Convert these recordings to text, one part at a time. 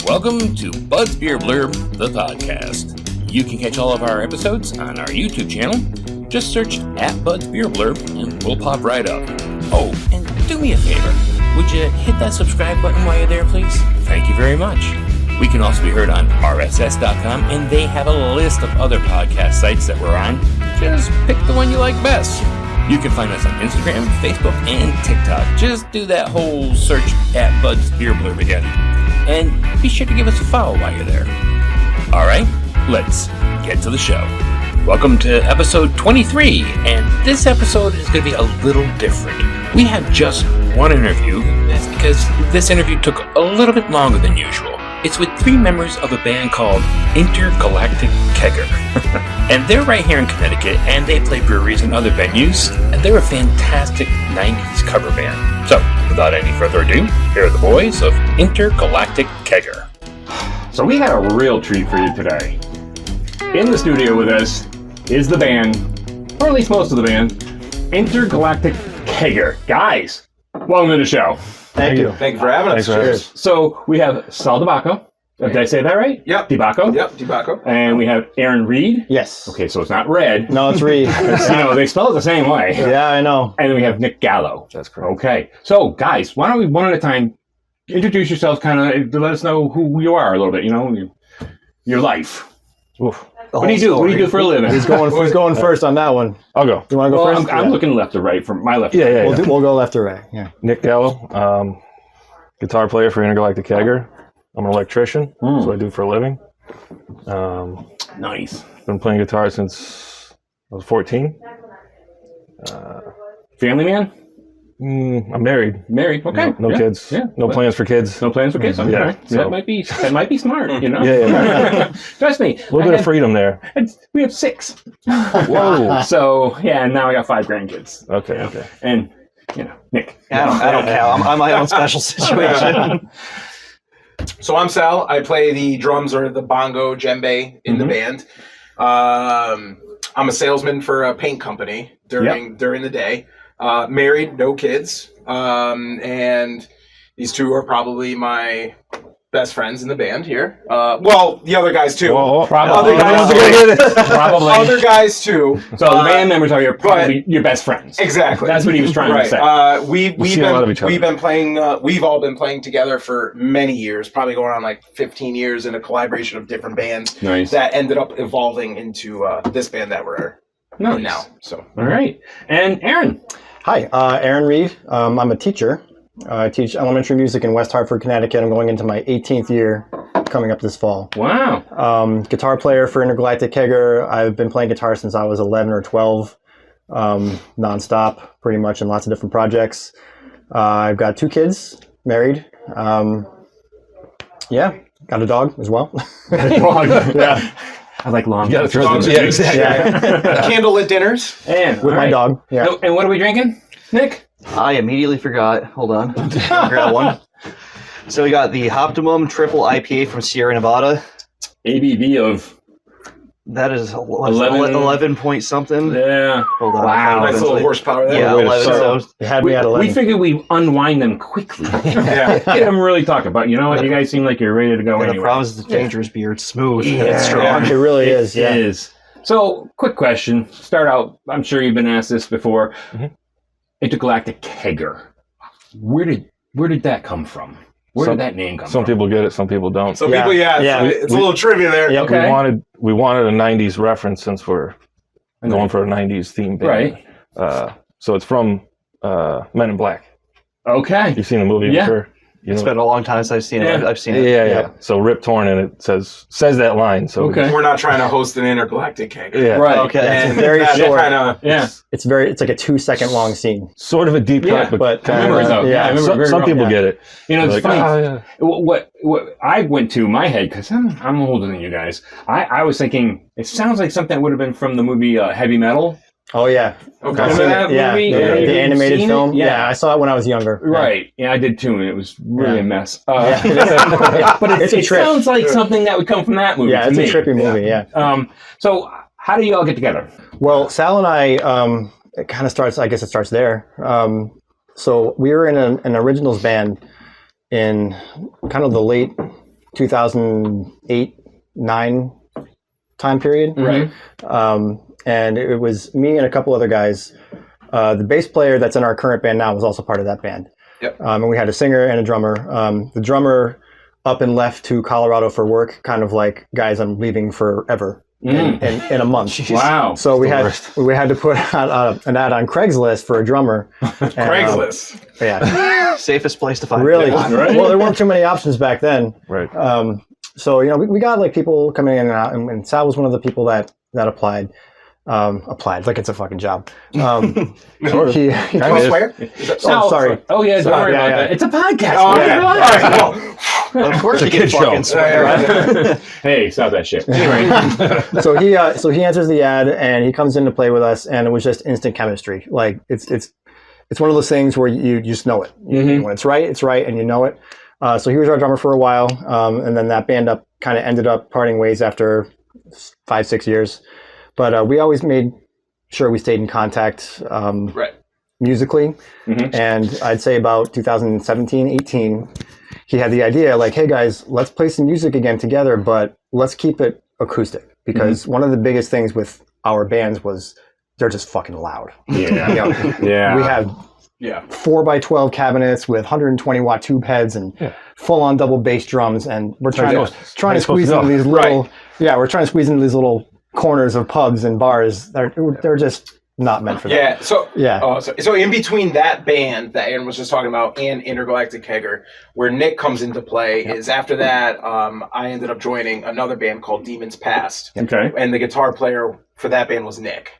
Welcome to Bud's Beer Blurb, the podcast. You can catch all of our episodes on our YouTube channel. Just search @Bud's Beer Blurb and we'll pop right up. Oh, and do me a favor. Would you hit that subscribe button while you're there, please? Thank you very much. We can also be heard on rss.com, and they have a list of other podcast sites that we're on. Just pick the one you like best. You can find us on Instagram, Facebook, and TikTok. Just do that whole search @Bud's Beer Blurb again. And be sure to give us a follow while you're there. All right, let's get to the show. Welcome to episode 23, and this episode is going to be a little different. We have just one interview, because this interview took a little bit longer than usual. It's with three members of a band called Intergalactic Kegger. And they're right here in Connecticut, and they play breweries and other venues, and they're a fantastic 90s cover band. So, without any further ado, here are the boys of Intergalactic Kegger. So we had a real treat for you today. In the studio with us is the band, or at least most of the band, Intergalactic Kegger. Guys, welcome to the show. Thank you. Thank you for having us. Cheers. So we have Sal DiBacco. Did I say that right? Yep. DiBacco. Yep, DiBacco. And we have Aaron Reed. Yes. Okay, so it's not Red. No, it's Reed. They spell it the same way. Yeah, I know. And we have Nick Gallo. That's correct. Okay. So, guys, why don't we, one at a time, introduce yourselves, kind of, to let us know who you are a little bit, your life. Oof. What do you do? What do you do for a living? Who's going first on that one? I'll go. You want to go first? I'm looking left to right from my left. Yeah. We'll go left to right. Yeah. Nick Gallo, guitar player for Intergalactic Kegger. I'm an electrician. That's what I do for a living. Nice. Been playing guitar since I was 14. Family man? I'm married. Married. Okay. No kids. Yeah. No plans for kids. No plans for kids. Okay. Yeah, So that might be smart. Yeah. Trust me. A little bit of freedom there. We have 6. Whoa. So yeah, now I got 5 grandkids. Okay. And Nick. I don't count. I'm my own special situation. So I'm Sal. I play the drums or the bongo djembe in the band. I'm a salesman for a paint company during the day. Married, no kids. And these two are probably my best friends in the band here. Well, the other guys too. Probably. Other guys too. So the band members are your best friends. Exactly. That's what he was trying to say. We've all been playing together for many years, probably going on like 15 years in a collaboration of different bands that ended up evolving into this band that we're in now. So all right. And Aaron. Hi, Aaron Reed. I'm a teacher. I teach elementary music in West Hartford, Connecticut. I'm going into my 18th year coming up this fall. Wow. Guitar player for Intergalactic Kegger. I've been playing guitar since I was 11 or 12, nonstop, pretty much in lots of different projects. I've got 2 kids, married. Got a dog as well. Yeah. I like long. Yeah, exactly. Yeah. Candlelit dinners. And with my dog. Yeah. And what are we drinking, Nick? I immediately forgot. Hold on. Grab one. So we got the Optimum Triple IPA from Sierra Nevada. ABV of... That is 11 point something. Yeah. Hold on. Wow. Nice little horsepower there. Yeah, 11. So you had me at 11. We figured we'd unwind them quickly. Get them really talking. But you know what? You guys seem like you're ready to go anyway. The problem is the dangerous beer. It's smooth. Yeah. It's strong. It really is. It is. So, quick question. Start out. I'm sure you've been asked this before. Intergalactic Kegger. Where did that come from? Where did that name come from? Some people get it, some people don't. Some people, it's a little trivia there. Yep. Okay. We wanted a 90s reference since we're going for a 90s theme band. Right. So it's from Men in Black. Okay. You've seen the movie, I'm sure. It's been a long time since I've seen it. I've seen it. Yeah. So Rip Torn, and it says that line. So We're not trying to host an intergalactic keg. Yeah. Right. Okay. It's very short. It's It's like a 2-second long scene. Sort of a deep cut, but I remember though. yeah. I remember very some well. people get it. It's Like, funny. What I went to my head, because I'm older than you guys. I was thinking it sounds like something that would have been from the movie Heavy Metal. Oh yeah. Okay. Remember that movie? The animated seen film. it? Yeah, I saw it when I was younger. Right. Yeah, I did too, and it was really a mess. But It's a it trip. sounds like something that would come from that movie. Yeah, it's a trippy movie. Yeah. So how do you all get together? Well, Sal and I, it kind of starts. I guess it starts there. So we were in an originals band in kind of the late 2008, 9 time period. Right. And it was me and a couple other guys. The bass player that's in our current band now was also part of that band. Yep. And we had a singer and a drummer. The drummer up and left to Colorado for work, kind of like, guys, I'm leaving forever in a month. Wow. So we had to put out an ad on Craigslist for a drummer. And, Craigslist. Yeah. Safest place to find Really? it. Right. Well, there weren't too many options back then. Right. So, we got like people coming in and out, and Sal was one of the people that applied. Applied like it's a fucking job. Can I swear? Oh, sorry. Oh, yeah, don't worry yeah, about yeah. that. It's a podcast. Oh, man. yeah. Relax. All right, well, Of course you It's a can kid fucking show. swear. Hey, stop that shit. Anyway. So he answers the ad and he comes in to play with us, and it was just instant chemistry. Like it's one of those things where you just know it. When it's right, and you know it. So he was our drummer for a while, and then that band ended up parting ways after 5-6 years. But we always made sure we stayed in contact musically. And I'd say about 2017, 18, he had the idea like, hey guys, let's play some music again together, but let's keep it acoustic. Because one of the biggest things with our bands was they're just fucking loud. Yeah. Yeah. We had 4x12 cabinets with 120 watt tube heads and full on double bass drums, and we're trying to squeeze into these little we're trying to squeeze into these little corners of pubs and bars. They're just not meant for that. So in between that band that Aaron was just talking about and Intergalactic Kegger, where Nick comes into play, is after that I ended up joining another band called Demons Past. Okay. And the guitar player for that band was Nick.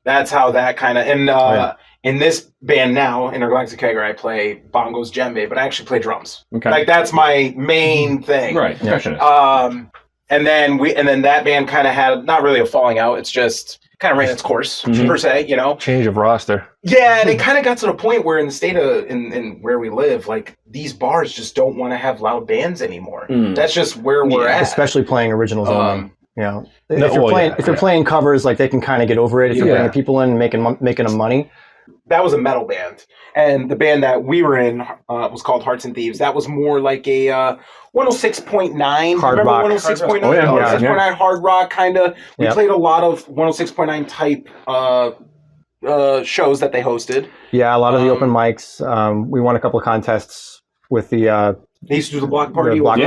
That's how that kind of in this band now, Intergalactic Kegger, I play bongos, djembe, but I actually play drums. Okay. Like that's my main thing. Right. Percussionist. And then that band kind of had not really a falling out. It's just kind of ran its course per se, Change of roster. Yeah, and it kind of got to the point where in the state of in where we live, like these bars just don't want to have loud bands anymore. That's just where we're at. Especially playing originals only. No, if you're playing covers, like they can kind of get over it. If you're bringing people in and making them money. That was a metal band, and the band that we were in was called Hearts and Thieves. That was more like a 106.9 hard remember rock. 106.9 Oh, yeah. 106.9 hard rock kind of. We played a lot of 106.9 type shows that they hosted. Yeah, a lot of the open mics. We won a couple of contests with the They used to do the block party. On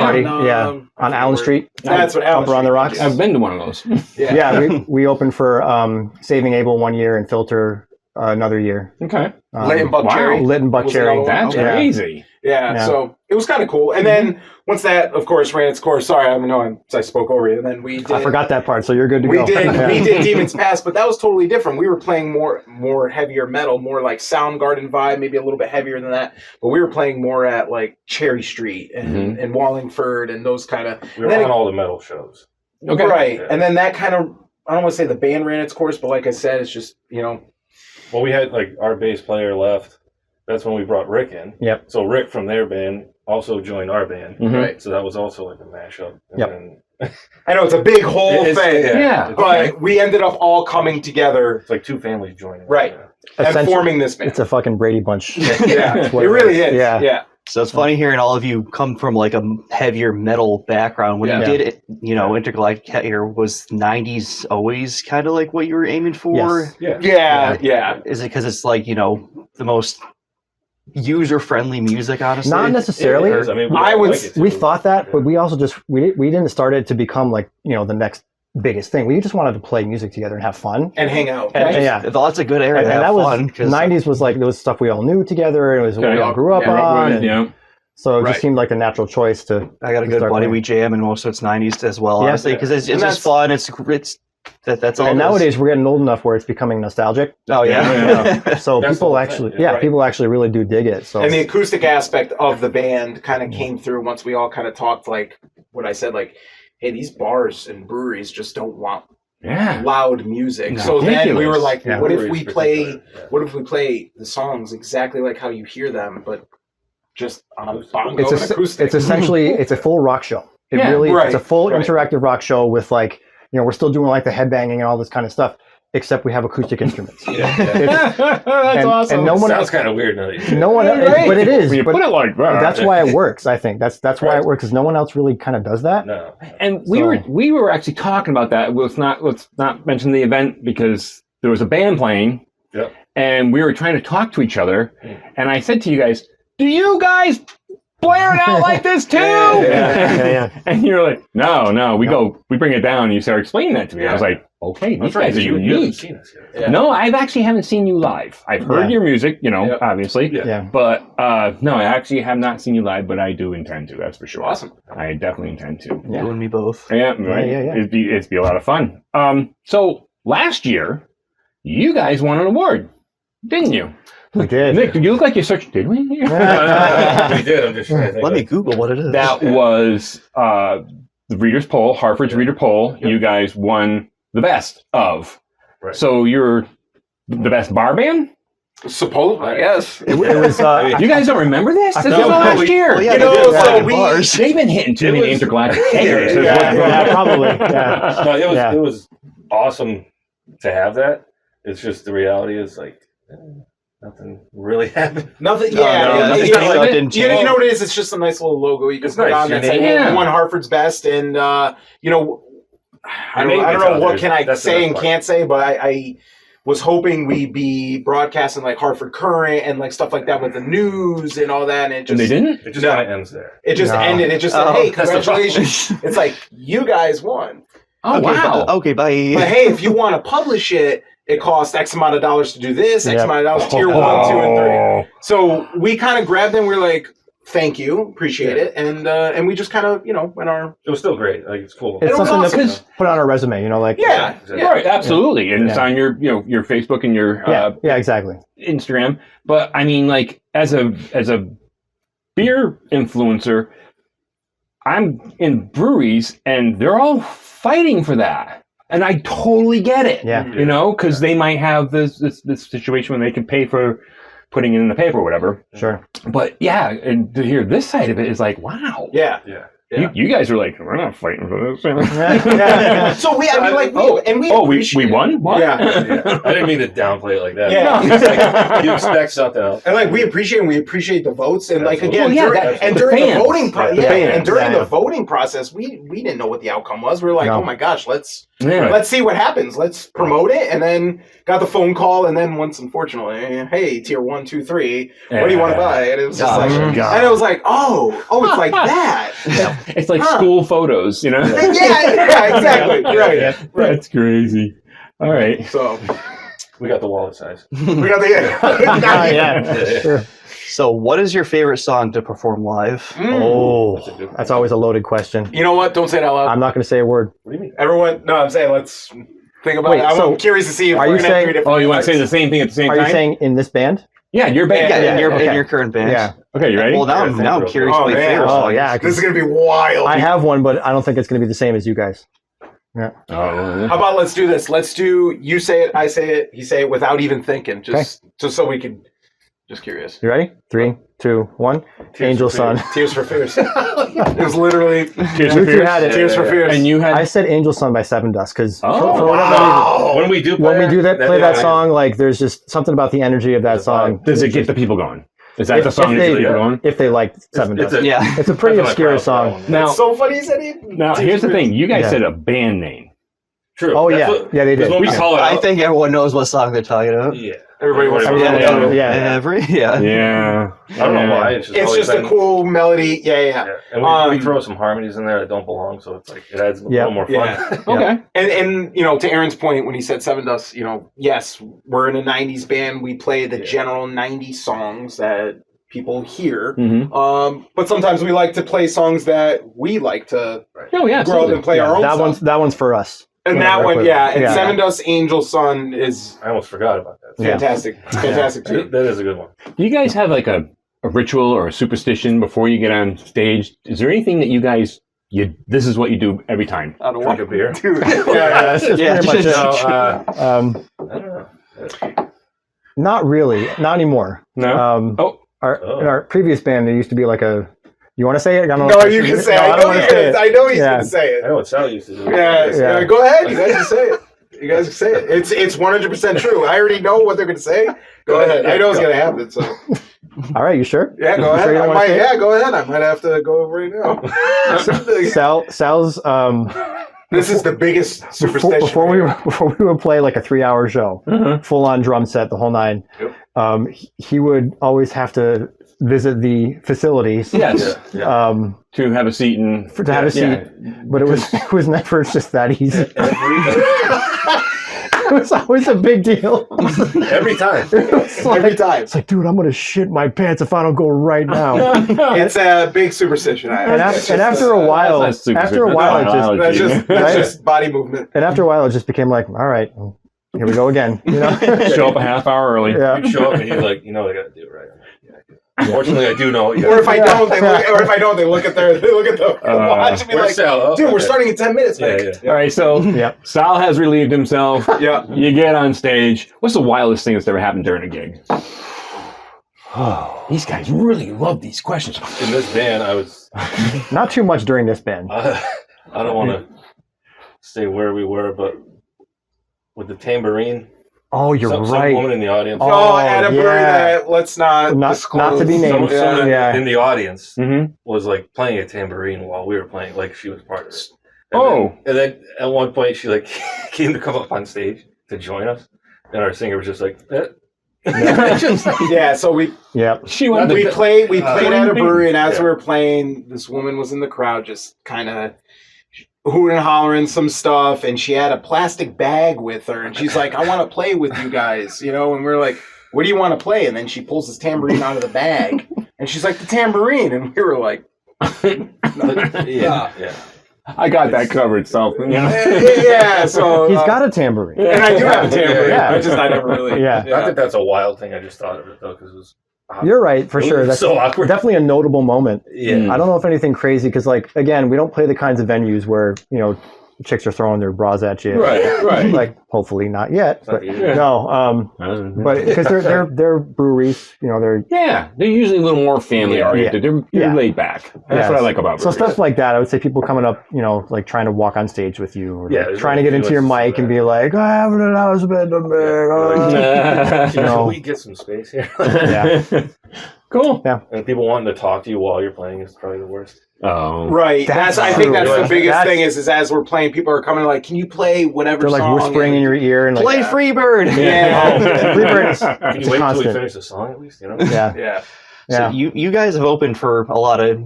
Allen Street. That's what Allen Street. On the Rocks. I've been to one of those. Yeah, we opened for Saving Abel one year and Filter another year. Okay. Lit and Buck Cherry. Lit and Buck Was Cherry. another one. That's crazy. Yeah, so it was kind of cool. And then once that, of course, ran its course. Sorry, I spoke over you. And then we did. I forgot that part, so you're good to we go. We did Demons Past, but that was totally different. We were playing more heavier metal, more like Soundgarden vibe, maybe a little bit heavier than that. But we were playing more at like Cherry Street and Wallingford and those kind of. We were on all the metal shows. Okay. Right, and then that kind of, I don't want to say the band ran its course, but like I said, it's just Well, we had our bass player left. That's when we brought Rick in. Yep. So Rick from their band also joined our band. Right. So that was also like a mashup. And Yep. I know it's a big whole It's- thing. Yeah. But we ended up all coming together. It's like two families joining. Right. Yeah. And forming this band. It's a fucking Brady Bunch. Yeah, That's what it really is. Yeah. Yeah. So it's funny hearing all of you come from like a heavier metal background. When you did it, Intergalactic Kegger, was 90s always kind of like what you were aiming for? Yes. Yeah. Is it because it's like, the most user-friendly music, honestly? Not necessarily. It is. I mean, We thought that, but we also just we didn't start it to become like the next biggest thing. We just wanted to play music together and have fun And hang out. and That's a good era to and have that fun. was 90s was like there was stuff we all knew together, and it was what we all grew up on. And so it just seemed like the natural choice to. I got a good start buddy. playing. We jam, and most of it's 90s as well, Yeah. honestly, because it's just fun. That's all. And it is. nowadays we're getting old enough where it's becoming nostalgic. Oh yeah. So That's people the actually, thing, yeah. people actually really do dig it. So And the acoustic aspect of the band kind of came through once we all kind of talked, like what I said, like, hey, these bars and breweries just don't want loud music. No. So then we were like, Yeah. what if we play the songs exactly like how you hear them, but just on a bongo and acoustic? it's essentially it's a full rock show. It's a full interactive rock show with like we're still doing like the headbanging and all this kind of stuff. except we have acoustic instruments. That's and, awesome. And no one, Sounds kind of weird now. no one, Right. but it is. When you but put it like that. that's why it works. I think that's why Right. it works. Because no one else really kind of does that. No. And So- we were actually talking about that. Let's not mention the event because there was a band playing, Yep. and we were trying to talk to each other. And I said to you guys, "Do you guys blare it out like this too?" Yeah. And you're like, "No, we bring it down." And you started explaining that to me. I was like, "Okay, these guys are You haven't unique." seen us yet. Yeah. No, I actually haven't seen you live. I've heard Yeah. your music, Yep. obviously. Yeah. Yeah. But no, I actually have not seen you live, but I do intend to. That's for sure. Awesome. I definitely intend to. Yeah. You and me both. Yeah, right. yeah. It'd be a lot of fun. So last year, you guys won an award, didn't you? We did. Nick, you look like you searched. Did we? We did. I'm just trying to think. Let me Google what it is. That was the Reader's Poll, Hartford's Reader Poll. Yep. You guys won the best of. Right. So you're the best bar band. Supposedly, I guess. It was. You guys don't remember this? This was No, last year. Oh, yeah, You they know, did so fucking we- bars. They've been hitting too It many was- intergalactic keggers. is Yeah, what- yeah, probably. Yeah. No, it was Yeah. it was awesome to have that. It's just the reality is like nothing really happened. Nothing. No, Yeah, no, yeah, nothing you know, like that didn't you change. know what it is? It's just a nice little logo you can It's put nice, on that you say, know? "Hey, Yeah. we won Hartford's best," and you know, I Your name don't gets know out what there. can I That's the say best and part. can't say, but I was hoping we'd be broadcasting like Hartford Current and like stuff like that with the news and all that, and it just And they didn't? It just No. kind of ends there. It just No. ended. It just said, Oh, "Hey, that's the congratulations!" It's like you guys won. Oh, Okay, wow. Okay, bye. But hey, if you want to publish it, it costs X amount of dollars to do this, X Yep. amount of dollars, tier 1, 2, and 3. So we kind of grabbed them. We're like, "Thank you, appreciate it," and we just kind of went our It was still great. Like it's cool. It's It was something awesome. to put on our resume. Like yeah. Right, absolutely. And it's Yeah. on your Facebook and your yeah, exactly. Instagram. But I mean, like as a beer influencer, I'm in breweries and they're all fighting for that. And I totally get it. Yeah. Because they might have this situation when they can pay for putting it in the paper or whatever. Sure. But yeah, and to hear this side of it is like, wow. Yeah. You guys are like, we're not fighting for this. So we we appreciate won? What? Yeah. I didn't mean to downplay it like that. Yeah. It's like, you expect something else. And like we appreciate the votes and like Absolutely. again Well, yeah, during, that- and the during the fans. voting The fans. and during Yeah. the voting process we didn't know what the outcome was. We were like, No. "Oh my gosh, let's Yeah. see what happens. Let's promote it." And then got the phone call, and then once unfortunately, "Hey, tier 1, 2, 3, what do you want to buy?" And it was just Gosh. like, God. and it was like, oh, it's like that. It's like Huh. school photos, yeah, exactly. Right. That's crazy. All right. So We got the wallet size. we got the Yeah. Sure. So, what is your favorite song to perform live? Oh, that's always a loaded question. You know what? Don't say it out loud. I'm not going to say a word. What do you mean? Everyone, no, I'm saying let's think about Wait, it. I'm so curious to see if are we're you gonna have saying- three different. Oh, you want to say the parts. same thing at the same Are time? you saying in this band? Yeah, your band. Yeah, in okay. your current band. Yeah. Okay, you ready? Well, now, Yeah, I'm curious Oh, what your man. favorite Oh, song yeah. is. This is gonna be wild. I have one, but I don't think it's going to be the same as you guys. Yeah. Oh, How about let's do this? Let's do you say it, I say it, he say it without even thinking, just so we can. Just curious. You ready? 3, 2, 1. Angel Sun. Tears for Fears. It was literally Tears You for two Fears. had it. Tears for Fears. And you had. I said Angel Sun by Seven Dust because Oh, for whatever reason, wow. When we do when we do that, play that yeah. song, like there's just something about the energy of that It's a vibe. song. Does it get the people going? Is that the song that they- gets the people going? If they like Seven It's Dust. a- Yeah. It's a pretty That's obscure what I song. proud of. Now, It's so funny he said it. now here's the thing. You guys Yeah. said a band name. True. Oh, That's yeah. what- Yeah, they did. because when we Okay. call it I out, think everyone knows what song they're talking about. yeah. Everybody wants to Everybody know. knows. Yeah. Yeah. I don't know why. It's It's always just a been- cool melody. Yeah. And we throw some harmonies in there that don't belong, so it's like it adds a Yeah. little more fun. Yeah. Okay. And to Aaron's point when he said Seven Dust, yes, we're in a '90s band. We play the general '90s songs that people hear. Mm-hmm. But sometimes we like to play songs that we like to Oh yeah. grow up and play our own. that songs. one's for us. And that one, yeah. And Yeah. Seven Dust Angel Sun is I almost forgot about that. Yeah. fantastic. Fantastic too. That is a good one. Do you guys have like a ritual or a superstition before you get on stage? Is there anything that you guys this is what you do every time? I don't Drink a beer. Dude, That's just Yeah. pretty much it. No, I don't know. Not really. Not anymore. No. Oh. In our previous band, there used to be like a. You want to say it? I don't know No, if you can say. No, I don't know wanna he's say it. gonna say Yeah. it. I know what Sally used to do. Yeah. Go ahead. You guys can say it. You guys can say it. It's 100% true. I already know what they're going to say. Go ahead. I know it's going to happen. So. All right, you sure? Yeah, go ahead. Go ahead. I might have to go right now. Sal's. This is the biggest superstition. Before we would play like a 3-hour show, full on drum set, the whole nine. Yep. He would always have to visit the facilities. Yes. To have a seat to have a seat, but it was never just that easy. It was always a big deal. Every time. Every time. It's like, dude, I'm going to shit my pants if I don't go right now. It's a big superstition. And after a while, that's just body movement. And after a while, it just became like, all right, here we go again. You know? Show up a half hour early. Yeah. You show up and he's like, I got to do it right. Unfortunately, I do know. Or if I don't, they look at the watch and be like, "Dude, we're starting in 10 minutes." Yeah. All right, so Sal has relieved himself. Yeah, you get on stage. What's the wildest thing that's ever happened during a gig? These guys really love these questions. In this band, I was not too much during this band. I don't want to say where we were, but with the tambourine. Oh, you're right. Some woman in the audience. At a brewery that let's not to be named. Someone in the audience was like playing a tambourine while we were playing, like she was part of it. And then at one point she like came to come up on stage to join us, and our singer was just like, So we played at a brewery, and as we were playing, this woman was in the crowd, just kind of hooting and hollering some stuff, and she had a plastic bag with her, and she's like, I want to play with you guys, and we're like, what do you want to play? And then she pulls this tambourine out of the bag, and she's like, the tambourine, and we were like, I got that covered, so so he's got a tambourine, and I do have a tambourine. I never really. I think that's a wild thing. I just thought of it though, because it was. You're right, for sure. That's so awkward. Definitely a notable moment. Yeah. I don't know if anything crazy, because, like, again, we don't play the kinds of venues where, chicks are throwing their bras at you. Right. Like, hopefully not yet. But no. But because they're breweries, they're usually a little more family oriented. They're laid back. That's what I like about breweries. So stuff like that. I would say people coming up, like trying to walk on stage with you, or trying to get into your mic and be like, I haven't an husband, can we get some space here? Cool. Yeah. And people wanting to talk to you while you're playing is probably the worst. Right. I think that's the biggest thing is as we're playing, people are coming like, can you play whatever song? They're like whispering in your ear and play Freebird. Freebird. Can you wait until we finish the song at least? Yeah. So you guys have opened for a lot of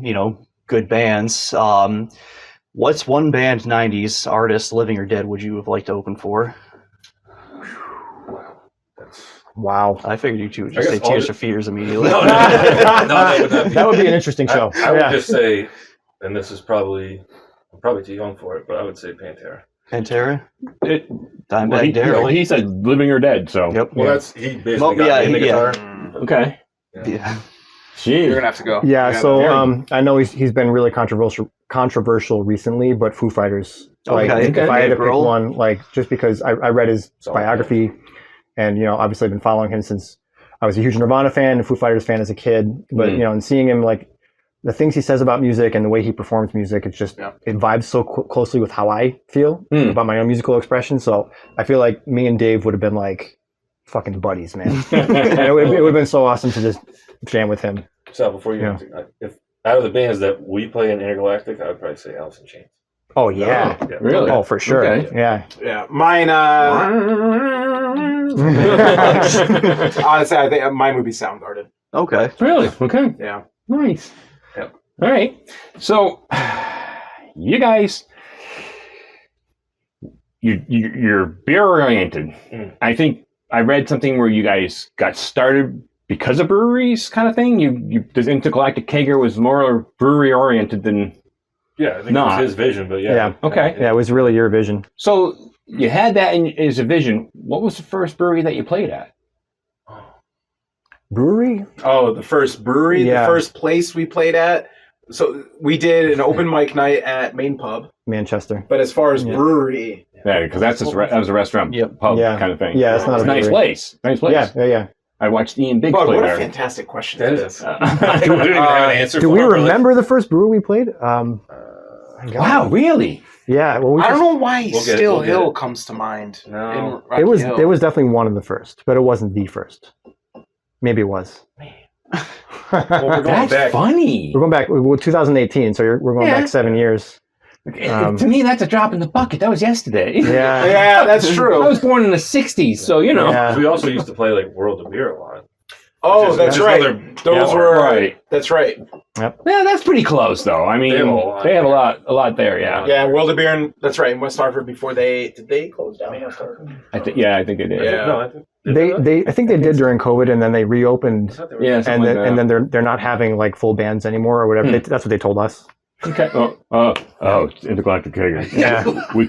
good bands. What's one band 90s artist, living or dead, would you have liked to open for? Wow. I figured you two would just say Tears for Fears immediately. That would be an interesting show. I would just say, and this is I'm probably too young for it, but I would say Pantera. Pantera? Dimebag Darrell. He said living or dead, so. Yep. Well, he basically got in the guitar. Okay. Yeah. Jeez. You're going to have to go. Yeah, so I know he's been really controversial recently, but Foo Fighters. If I had to pick one, just because I read his biography, and obviously I've been following him since I was a huge Nirvana fan and Foo Fighters fan as a kid. But and seeing him, the things he says about music and the way he performs music, it's just it vibes so closely with how I feel about my own musical expression. So I feel like me and Dave would have been like fucking buddies, man. And it would have been so awesome to just jam with him. So before if out of the bands that we play in Intergalactic, I would probably say Alice in Chains. Oh yeah, really? Oh, for sure. Okay. Yeah. Mine. Honestly, I think mine would be Soundgarden. Okay. Really? Okay. Yeah. Nice. Yep. All right. So, you guys, you're beer oriented. I think I read something where you guys got started because of breweries, kind of thing. This Intergalactic Kegger was more brewery oriented than. Yeah, I think it was his vision, but yeah. Okay. Yeah, it was really your vision. So you had that as a vision. What was the first brewery that you played at? Brewery? Oh, the first brewery, the first place we played at. So we did an open mic night at Main Pub, Manchester. But as far as brewery, because that was a restaurant pub kind of thing. Yeah, that's not a nice place. Nice place. Yeah. I watched Ian Biggs play what there. a fantastic question that is. I don't even have an answer. Do we remember the first brewery we played? Wow, really? Yeah. Well, I don't know why We'll get it, Still we'll get Hill it. comes to mind. No. in Rocky it was Hill. it was definitely one of the first, but it wasn't the first. Maybe it was. Well, we're going That's back. funny. We're going back. We're 2018, so we're going Yeah. back 7 years. To me, that's a drop in the bucket. That was yesterday. Yeah. Yeah, that's true. I was born in the 60s, so, you know. Yeah. We also used to play like World of Beer a lot. Oh, Which is- that's which is right. another- Those yeah, were right. That's right. Yeah, that's pretty close, though. I mean, They have a lot. they have a lot there, yeah. Yeah, World of Beer, and that's right. In West Hartford before did they close down West Hartford? I think they did. Yeah. No, I think I think they did during COVID, and then they reopened, Yeah, and something then like that. and then they're not having like full bands anymore or whatever. That's what they told us. Okay. It's Intergalactic Kegger. Yeah.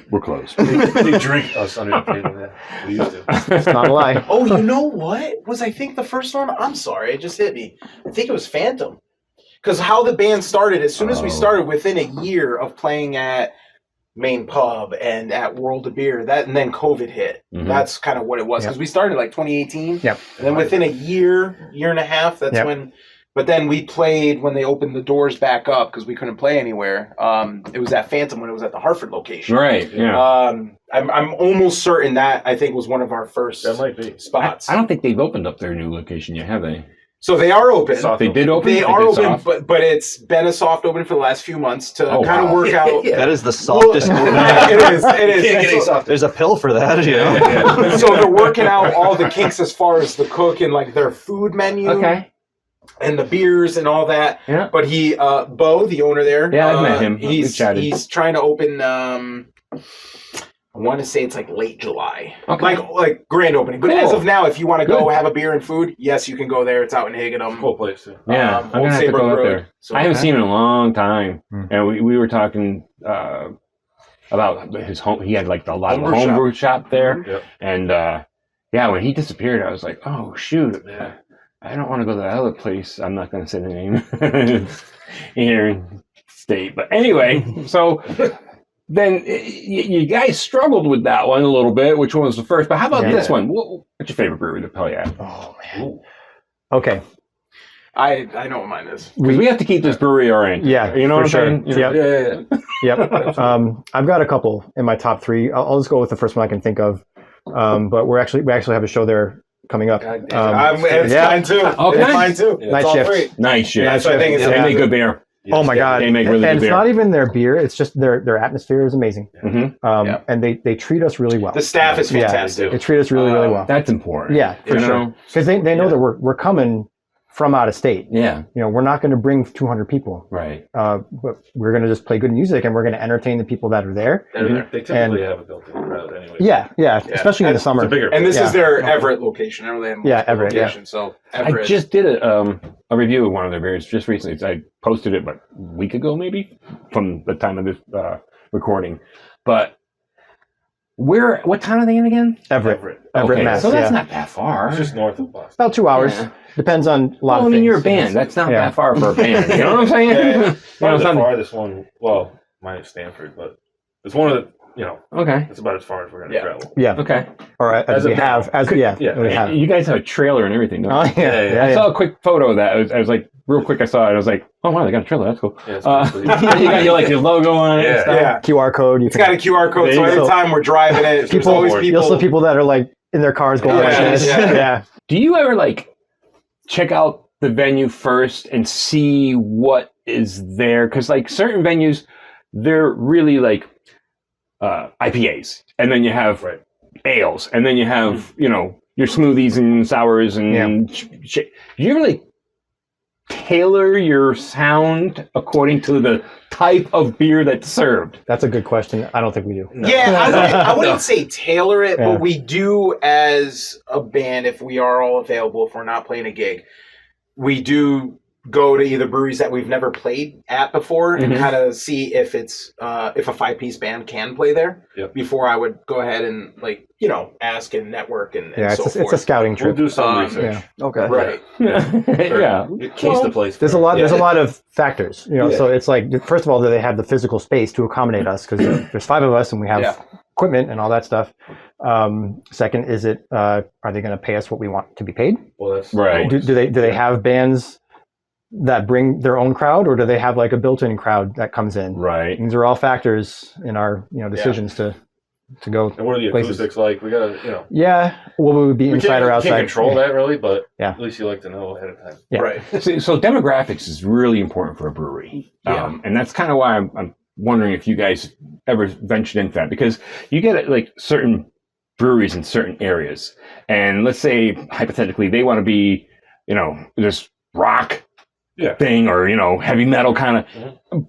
We're closed. they drink us under the table. Yeah. We used to. It's not a lie. Oh, you know what? Was I think the first one? I'm sorry, it just hit me. I think it was Phantom. Because how the band started, as soon as we started, within a year of playing at Main Pub and at World of Beer, and then COVID hit. Mhm. That's kind of what it was. Because we started like 2018. Yep. And then within a year and a half, that's Yep. when. But then we played when they opened the doors back up because we couldn't play anywhere. It was at Phantom when it was at the Hartford location. Right, yeah. I'm almost certain that I think was one of our first That might be. spots. I don't think they've opened up their new location yet, have they? So they are open. Soft They did open? They are did open, soft? but it's been a soft open for the last few months to Oh, kind of wow. work out. That is the softest movie. It is. It Can't get any is. softer. There's a pill for that, you know. So they're working out all the kinks as far as the cook and like their food menu and the beers and all that. Yeah. But Bo, the owner there, Yeah, I've met him. We've He's chatted. trying to open. I want to say it's like late July, Okay. like grand opening. But Cool. as of now, if you want to go Good. have a beer and food, yes, you can go there. It's out in Higginham. Cool place too. Yeah, Old I'm going to have to Saybrook go up Road. there. So, I haven't seen him in a long time. Hmm. And we were talking about his home. He had like a lot of Homebrew homebrew shop there. Yep. And yeah, when he disappeared, I was like, oh, shoot. Yeah. I don't want to go to that other place. I'm not going to say the name here in state. But anyway, so then you guys struggled with that one a little bit. Which one was the first? But how about Yeah. this one? What's your favorite brewery to play at? Oh man. Okay. I know what mine is. Because we have to keep this brewery oriented. Yeah, You know what I'm for sure. saying? Yep. Yeah. Yep. I've got a couple in my top three. I'll just go with the first one I can think of. But we actually have a show there coming up. God damn. It's yeah. mine too. Okay. It's mine too. Yeah. Night It's all shift. free. Nice shit. Yeah, so I think it's They yeah. make good beer. Oh my god! They make really and good it's beer. not even their beer; it's just their atmosphere is amazing. Mm-hmm. Yeah. And they treat us really well. The staff is Yeah. fantastic. They treat us really well. That's important. Yeah, for You sure. know? Because they know that we're coming from out of state. Yeah. You know, we're not going to bring 200 people. Right. But we're going to just play good music and we're going to entertain the people that are there. They typically have a built-in crowd anyway. Yeah, especially in the summer. It's a bigger And this Yeah. is their Everett location. I know they have multiple Everett, yeah. locations. So Everett. I just did a review of one of their beers just recently. I posted it, a week ago maybe, from the time of this recording. But what town are they in again? Everett, Okay, Mass. so that's yeah. not that far. It's just north of Boston. About 2 hours. Yeah. Depends on a lot Well, of I mean, things. you're a band. That's not Yeah. that far for a band. You know what I'm saying? Yeah. You know, Probably the something- farthest one. Well, mine is Stanford, but it's one of the. Okay. It's about as far as we're going to Yeah. travel. Yeah. Okay. Or as As a we have. Yeah. We have. You guys have a trailer and everything, don't you? Oh, yeah. I saw a quick photo of that. I was like, real quick, I saw it. I was like, oh, wow, they got a trailer. That's cool. Yeah, it's You got your logo on it. and Yeah. stuff. Yeah. QR code. You It's got a QR code, so So- anytime we're driving it, there's people, always You'll you'll see people. people that are like in their cars going like Yeah, this. yeah. Yeah. Do you ever check out the venue first and see what is there? Because certain venues, they're really IPAs, and then you have Right. ales, and then you have your smoothies and sours and shit. Do you ever tailor your sound according to the type of beer that's served? That's a good question. I don't think we do. Yeah, I wouldn't say tailor it, Yeah. but we do as a band, if we are all available, if we're not playing a gig, we do go to either breweries that we've never played at before and Mhm. kind of see if it's if a 5-piece band can play there. Yep. Before I would go ahead and ask and network and Yeah, so it's a forth. scouting We'll trip. do some research. Yeah. Okay. Right. Yeah. Case the place. There's a lot. There's a lot of factors, Yeah. So it's first of all, do they have the physical space to accommodate us? Because there's 5 of us, and we have Yeah. equipment and all that stuff. Second, is it are they going to pay us what we want to be paid? Well, that's Right. Do they have bands that bring their own crowd, or do they have like a built-in crowd that comes in? Right. These are all factors in our decisions to go. And what are the places. acoustics like? We gotta, Yeah, well, we would be inside or outside. Can't control that really, but Yeah. at least you like to know ahead of time. Yeah. Right. So demographics is really important for a brewery. Yeah. And that's kind of why I'm wondering if you guys ever ventured into that, because you get like certain breweries in certain areas. And let's say, hypothetically, they want to be, this rock thing or, heavy metal kind of,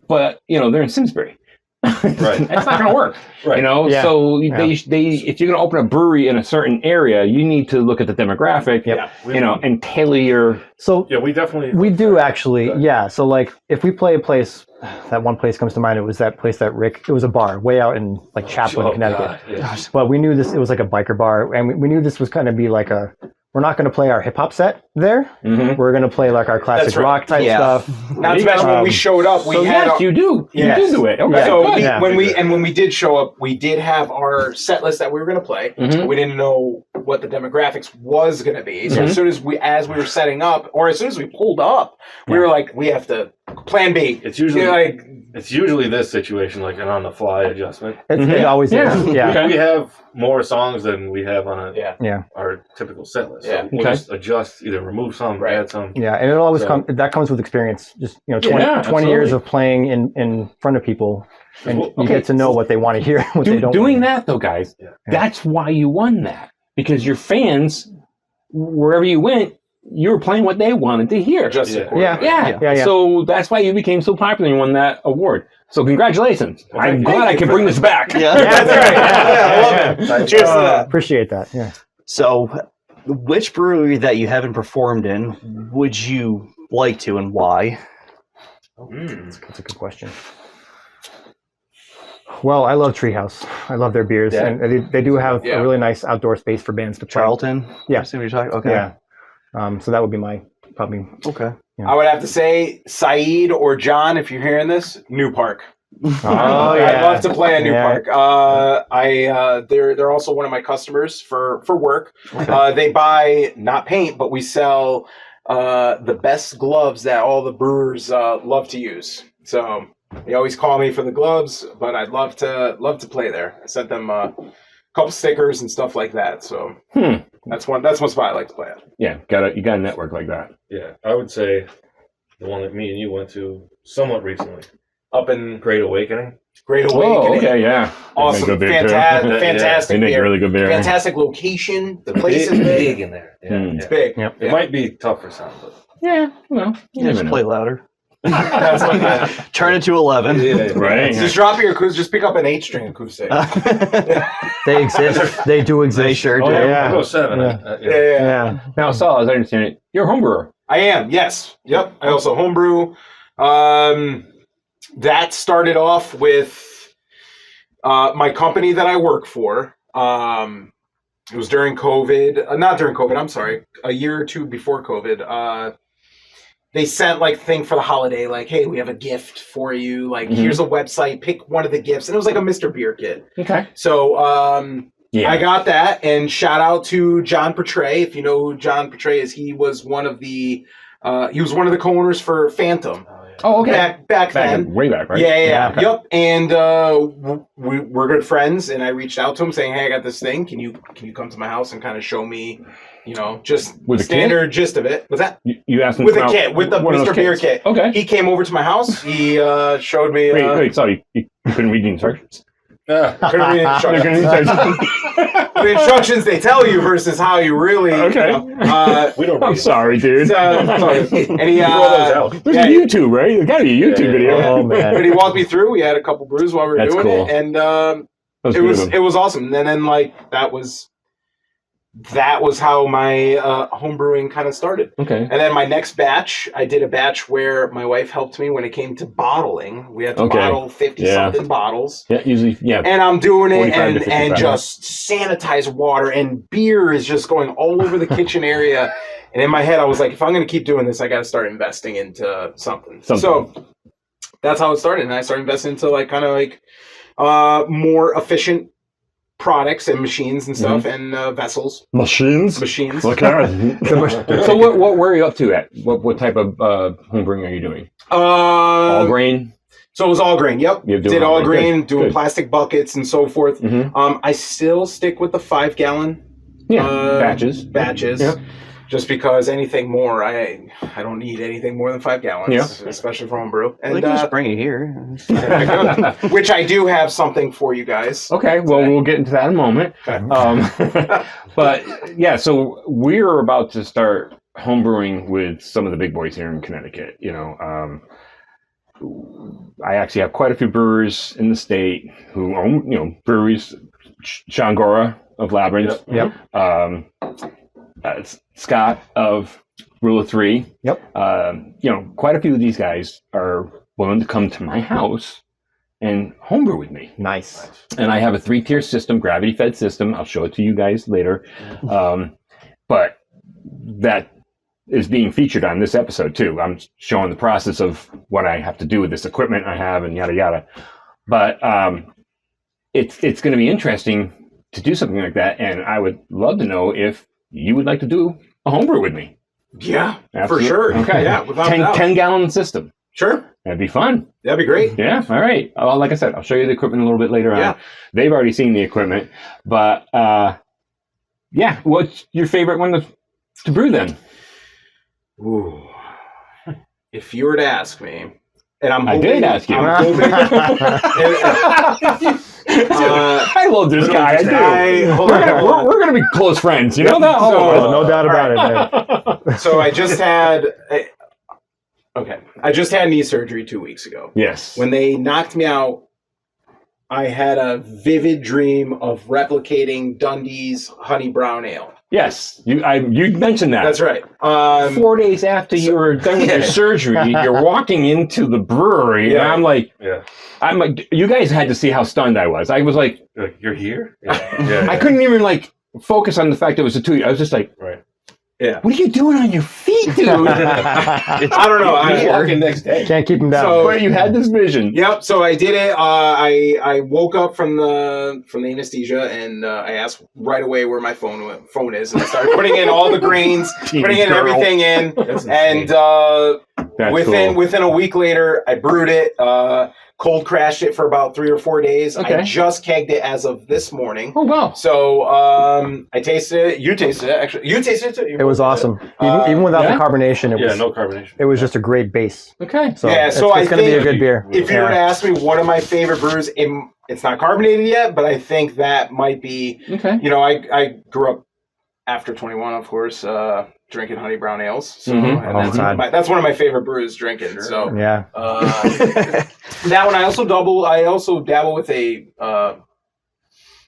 but, they're in Simsbury. Right. It's not going to work. Right. Yeah. So they if you're going to open a brewery in a certain area, you need to look at the demographic, and tailor your. So we do actually. Yeah. So like if we play a place, that one place comes to mind. It was that place that Rick. It was a bar way out in like Chaplin, Connecticut. Yes. But we knew this. It was like a biker bar, and we knew this was going to be like a. We're not going to play our hip hop set there. Mm-hmm. We're going to play like our classic rock type stuff. Not to mention when we showed up, we had. Yes, you do. Yes. You do it. Okay. Yeah. So when we did show up, we did have our set list that we were going to play. Mm-hmm. We didn't know what the demographics was going to be. So as soon as we were setting up, or as soon as we pulled up, we were like, we have to plan B. It's usually this situation, like an on the fly adjustment. It always is. Yeah. We have more songs than we have on our typical set list. Yeah. So we'll just adjust, either remove some, add some. Yeah, and it'll always come. That comes with experience. Just 20 years of playing in front of people, and you get to know what they want to hear, what they don't. Doing that though, guys, that's why you won that, because your fans, wherever you went, you were playing what they wanted to hear. Yeah. So that's why you became so popular and won that award. So congratulations. I'm glad I can bring this back. Yeah, That's right. I love it. Cheers to that. Appreciate that. Yeah. So, which brewery that you haven't performed in would you like to, and why? That's a good question. Well, I love Treehouse. I love their beers, and they do have a really nice outdoor space for bands to play. Charlton? Yeah. I see what you're talking. Okay. Yeah. So that would be my probably. Okay. Yeah. I would have to say Saeed or John, if you're hearing this, New Park. Oh yeah. I'd love to play at New Park. They're also one of my customers for work. Okay. They buy not paint, but we sell the best gloves that all the brewers love to use. So they always call me for the gloves, but I'd love to play there. I sent them a couple stickers and stuff like that. So that's one spot I like to play at. Yeah, you got a network like that. Yeah, I would say the one that me and you went to somewhat recently. Up in Great Awakening. Great Awakening. Oh, okay, yeah. Awesome. They make good beer, Fantastic They make beer. really good beer. Fantastic location. The place is Big big. in there. Yeah, It's big. Yep. It might be tough for some, but Yeah, well, you never Just know. play louder. That's what that. Turn it to 11. Right. Just drop your acoustic. Just pick up an 8-string acoustic. They exist. They do exist. They sure do. Oh, Yeah. I'll go 7. Yeah. Yeah. Now, Saul, as I understand it, you're a home brewer. I am. Yes. Yep. I also homebrew. That started off with my company that I work for. It was during COVID. Not during COVID. I'm sorry. A year or two before COVID. They sent like thing for the holiday, like, hey, we have a gift for you. Like, here's a website. Pick one of the gifts, and it was like a Mr. Beer kit. Okay. So I got that, and shout out to John Portray. If you know who John Portray is, he was one of the co-owners for Phantom. Oh, okay. Back then. Way back, right? Yeah. Okay. Yep. And we're good friends, and I reached out to him saying, hey, I got this thing. Can you come to my house and kind of show me, just With the a standard gist of it? What's that? You asked him With to a come out kit, with the one of Mr. those Beer kits. kit. Okay. He came over to my house. He showed me. Wait, sorry. You couldn't read the instructions? Couldn't read the instructions. Couldn't read the instructions. The instructions they tell you versus how you really. Okay. we don't. I'm sorry, dude. And he Throw those out. There's a YouTube, right? There's got to be a YouTube video. Oh man. But he walked me through. We had a couple brews while we were That's doing cool. it, and It it was awesome. And then like that was how my home brewing kind of started. Okay. And then my next batch, I did a batch where my wife helped me when it came to bottling. We had to bottle 50-something bottles. Yeah, usually, And I'm doing it 45 to 55, and just sanitize water, and beer is just going all over the kitchen area. And in my head, I was like, if I'm going to keep doing this, I got to start investing into something. So that's how it started. And I started investing into like kind of like more efficient products and machines and stuff and vessels. Machines. Okay. So what were you up to at? What type of homebrewing are you doing? All grain. So it was all grain. Yep. Did all grain, doing Good. plastic buckets and so forth. I still stick with the 5-gallon batches. Batches. Just because anything more, I don't need anything more than 5 gallons, especially for homebrew. And just bring it here. Which I do have something for you guys. Okay, well, we'll get into that in a moment. Okay. But yeah, so we're about to start homebrewing with some of the big boys here in Connecticut. You know, I actually have quite a few brewers in the state who own, breweries. Sean Gora of Labyrinth. Scott of Rule of Three. Quite a few of these guys are willing to come to my house and homebrew with me. Nice. And I have a 3-tier system, gravity-fed system. I'll show it to you guys later. But that is being featured on this episode too. I'm showing the process of what I have to do with this equipment I have and yada yada. But it's going to be interesting to do something like that, and I would love to know if you would like to do a homebrew with me. Yeah, Absolutely. for sure. Okay. Yeah, without doubt. 10-gallon systym. Sure. That'd be fun. That'd be great. Yeah, all right. Well, like I said, I'll show you the equipment a little bit later on. They've already seen the equipment. But, what's your favorite one to brew then? Ooh. If you were to ask me, and I did ask you. I love this guy. I do. We're going to be close friends. You know that? No doubt about it. So I just had knee surgery 2 weeks ago. Yes. When they knocked me out, I had a vivid dream of replicating Dundee's Honey Brown Ale. Yes, you mentioned that. That's right. 4 days after you were done with your surgery, you're walking into the brewery, and I'm like, you guys had to see how stunned I was. I was like, you're here? I couldn't even focus on the fact it was a 2. I was just like, Yeah. What are you doing on your feet, dude? I don't know. I was walking next day. Can't keep him down. So- But you had this vision. Yep. So I did it. I woke up from the anesthesia, and I asked right away where my phone is, and I started putting in all the grains, putting in everything in, and within a week later, I brewed it. Cold crashed it for about 3 or 4 days. Okay. I just kegged it as of this morning. Oh wow! So I tasted it. You tasted it. Actually, you tasted it too. It was awesome. Even without the carbonation, no carbonation. It was just a great base. Okay. So Yeah, it's I going to be a think good beer. If you were to ask me what are my favorite brews, it's not carbonated yet, but I think that might be. Okay. You know, I grew up after 21, of course, drinking honey brown ales. So and that's one of my favorite brews drinking. So Yeah. that one I also dabble with a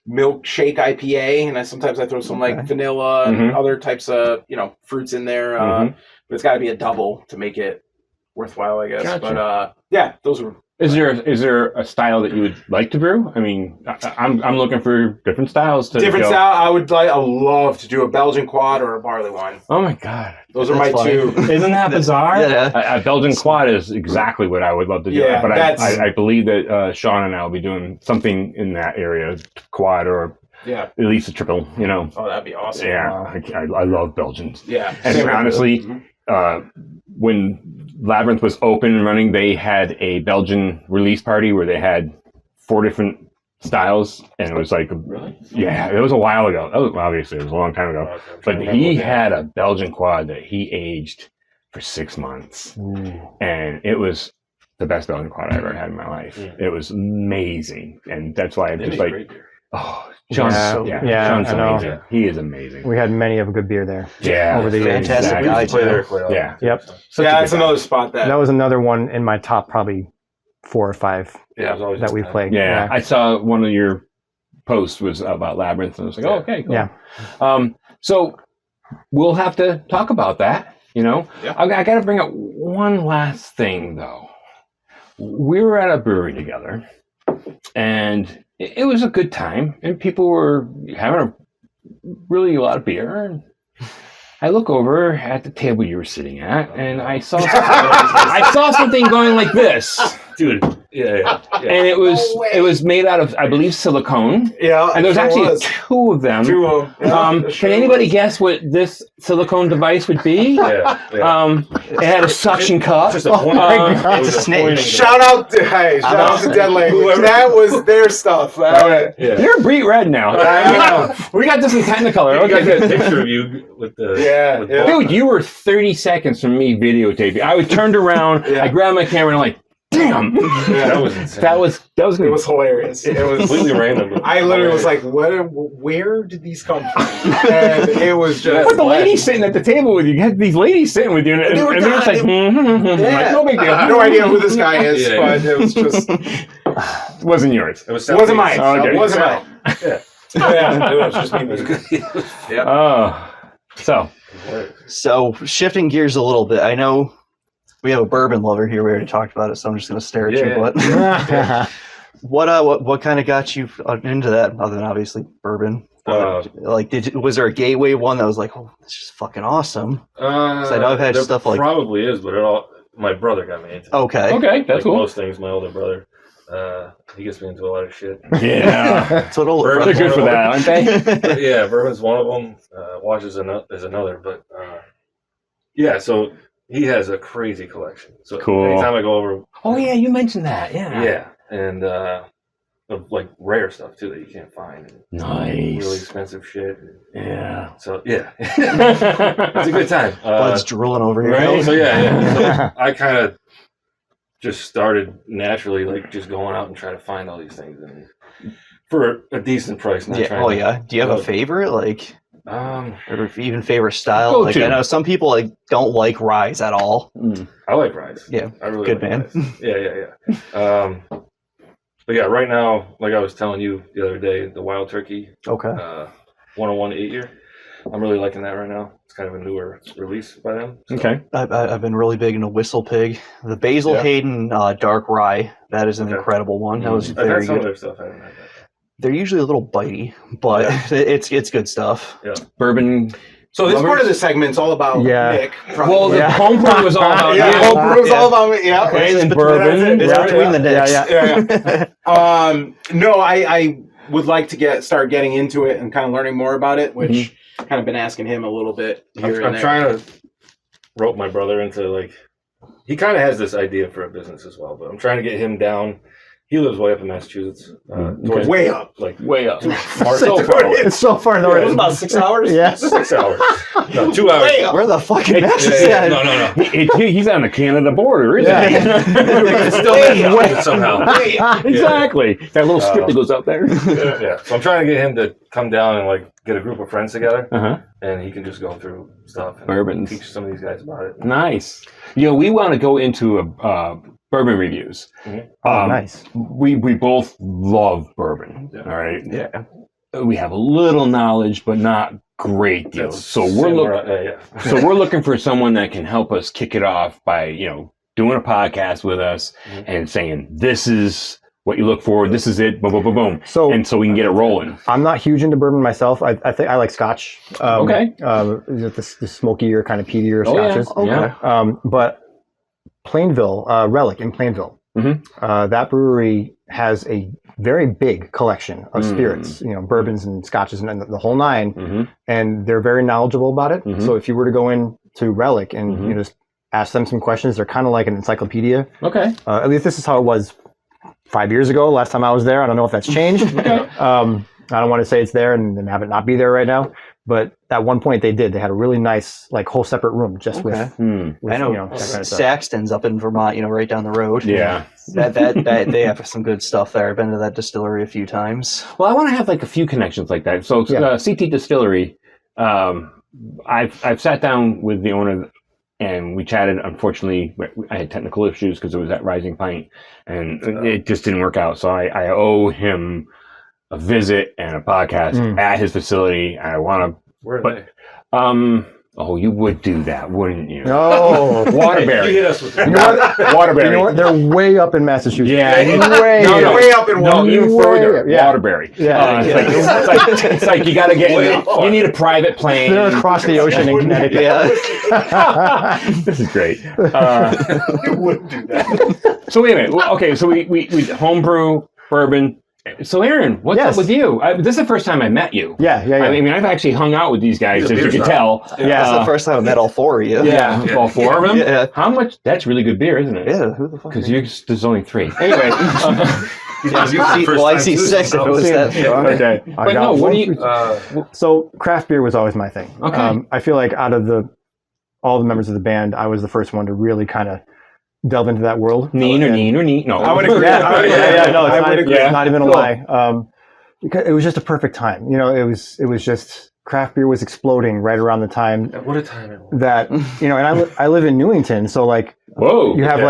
milkshake IPA, and sometimes I throw some like vanilla and other types of fruits in there. But it's got to be a double to make it worthwhile, I guess. Gotcha. But those were. Is there a style that you would like to brew? I mean, I'm looking for different styles to Different go. style. I love to do a Belgian quad or a barley wine. Oh my god, Those are my two. Isn't that bizarre? Yeah. A Belgian quad is exactly what I would love to do. Yeah, but that's- I believe that Sean and I will be doing something in that area, quad or Yeah. at least a triple. Oh, that'd be awesome. Yeah, I love Belgians. Yeah. And Same with honestly, when Labyrinth was open and running, they had a Belgian release party where they had 4 different styles, and it was like, Really? yeah, it was a while ago. Obviously, it was a long time ago. But he had a Belgian quad that he aged for 6 months, and it was the best Belgian quad I ever had in my life. It was amazing, and that's why I'm just like, Sean's Sean's I know. amazing. He is amazing. We had many of a good beer there. Yeah, over the years. Fantastic Exactly. guy, Play there too. quite often. Yeah. Yep. That's another spot that. That was another one in my top probably 4 or 5 Yeah, it was always that we've played. Yeah, I saw one of your posts was about Labyrinth, and I was like, oh, okay, cool. Yeah. So we'll have to talk about that, Yeah. I got to bring up one last thing, though. We were at a brewery together, and it was a good time, and people were having a lot of beer, and I look over at the table you were sitting at, and I saw something going like this. Dude, And it was made out of, I believe, silicone. Yeah. And there's actually two of them. Can anybody guess what this silicone device would be? It had a suction cup. Just a It's a snake. Shout out to Dead Language. That was their stuff. You're Breed Red now. We got this in Technicolor. Okay, I got a picture of you with the Dude, you were 30 seconds from me videotaping. I was turned around, I grabbed my camera and I'm like, damn. That was insane. That was it was hilarious. It was completely random. I literally was like, where did these come from? And it was just. But the ladies sitting at the table with you, had these ladies sitting with you, and they're just like, like, no big deal. I have no idea who this guy is, but it was just. It wasn't yours. It wasn't mine. It wasn't mine. It was just me. So shifting gears a little bit, I know we have a bourbon lover here. We already talked about it, so I'm just going to stare at you. But what kind of got you into that, other than obviously bourbon? Was there a gateway one that was like, oh, this is fucking awesome? I know I've had stuff like probably is, but my brother got me into it. Okay, that's cool. Most things, my older brother. He gets me into a lot of shit. Yeah, that's what old they're good for that, aren't they? Yeah, bourbon's one of them. Watch is another, but so he has a crazy collection. So anytime I go over, oh yeah, you mentioned that. Yeah, and of like rare stuff too that you can't find. Nice, really expensive shit. Yeah. So it's a good time. Blood's drooling over here. Right? So so I kind of just started naturally, like just going out and trying to find all these things and for a decent price. Do you have a favorite, like, or even favorite style? Like, I know some people don't like ryes at all. I like ryes. Yeah, I really good like man. Ryes. But yeah, right now, like I was telling you the other day, the Wild Turkey. 101 8-year. I'm really liking that right now. It's kind of a newer release by them. So. Okay. I've been really big into Whistle Pig. The Basil Hayden Dark Rye. That is an incredible one. That was very good. Other stuff. I haven't had that. They're usually a little bitey, but it's good stuff. Yeah. Bourbon. So this part of the segment's all about Nick. Well, the homebrew was all about homebrew was all about me. Yeah. And then bourbon. It's between the Nicks. No, I would like to start getting into it and kind of learning more about it, which kind of been asking him a little bit here and I'm there. trying to rope my brother into, like, he kind of has this idea for a business as well, but I'm trying to get him down. He lives way up in Massachusetts. Way up. Way up. It's so far north. It's about 6 hours? Yeah. 6 hours. No, 2 hours. Where the fucking Massachusetts? No. He's on the Canada border, isn't he? It's still way somehow. Exactly. That little strip that goes out there. So I'm trying to get him to come down and like get a group of friends together, and he can just go through stuff and bourbons. Teach some of these guys about it. Nice. We want to go into bourbon reviews. Nice. We both love bourbon. All right. Yeah. We have a little knowledge, but not great deals. So we're looking for someone that can help us kick it off by doing a podcast with us and saying this is what you look for. This is it. Boom, boom, boom, boom. So we can get it rolling. I'm not huge into bourbon myself. I think I like Scotch. Okay. The smokier, kind of peatier Scotches. Yeah. But Plainville, Relic in Plainville, that brewery has a very big collection of spirits, bourbons and Scotches and the whole nine, and they're very knowledgeable about it. So if you were to go into Relic and you just ask them some questions, they're kind of like an encyclopedia. Okay. At least this is how it was 5 years ago. Last time I was there, I don't know if that's changed. I don't want to say it's there and have it not be there right now. But at one point they did. They had a really nice, whole separate room just with I know, that kind of stuff. Saxton's up in Vermont, right down the road. Yeah. That they have some good stuff there. I've been to that distillery a few times. Well, I want to have a few connections like that. So CT Distillery, I've sat down with the owner and we chatted. Unfortunately, I had technical issues because it was at Rising Pint and it just didn't work out. So I owe him a visit and a podcast at his facility. I want to. Where are they? Oh, you would do that, wouldn't you? No. You Waterbury. hit us with You that. know what? Waterbury. You know what? They're way up in Massachusetts. Yeah. way, No, way up in No, even further. Yeah. Waterbury. Yeah. It's like you got to get. You need a private plane. They're across the ocean in Connecticut. Yeah. This is great. You wouldn't do that. So wait a minute. Okay, so we homebrew bourbon. So Aaron, what's Yes. up with you? This is the first time I met you. Yeah. I mean, I've actually hung out with these guys, He's as a you beer can snob. tell. Yeah. That's the first time I met all four of you. Yeah, all four of them. Yeah. How much? That's really good beer, isn't it? Yeah, who the fuck? Because there's only three. Anyway. I see six if it was that strong. Okay. But no, what do you? So craft beer was always my thing. Okay. I feel like out of all the members of the band, I was the first one to really kind of delve into that world. Neen or neen. No, I would agree. Yeah, no, I it's would not, agree. it's not even a Cool. lie. Because it was just a perfect time. You know, it was just craft beer was exploding right around the time What a time it was. that and I live in Newington, so like Whoa. you have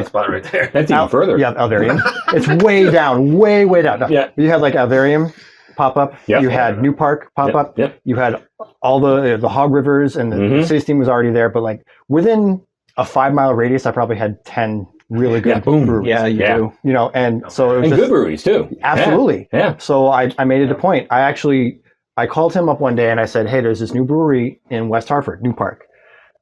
Spot right there. That's even further. You have Alvarium. It's way down, way down. No, Yeah. You had like Alvarium pop up. Yep. You had New Park pop up. Yep. You had all the Hog Rivers, and the Mhm. City Steam was already there. But like within a 5-mile radius, I probably had 10 really good Yeah, boom. breweries. Yeah, you Yeah. do. You know, and so it was And just, good breweries too. absolutely. Yeah. So I made it a point. I called him up one day and I said, hey, there's this new brewery in West Hartford, New Park.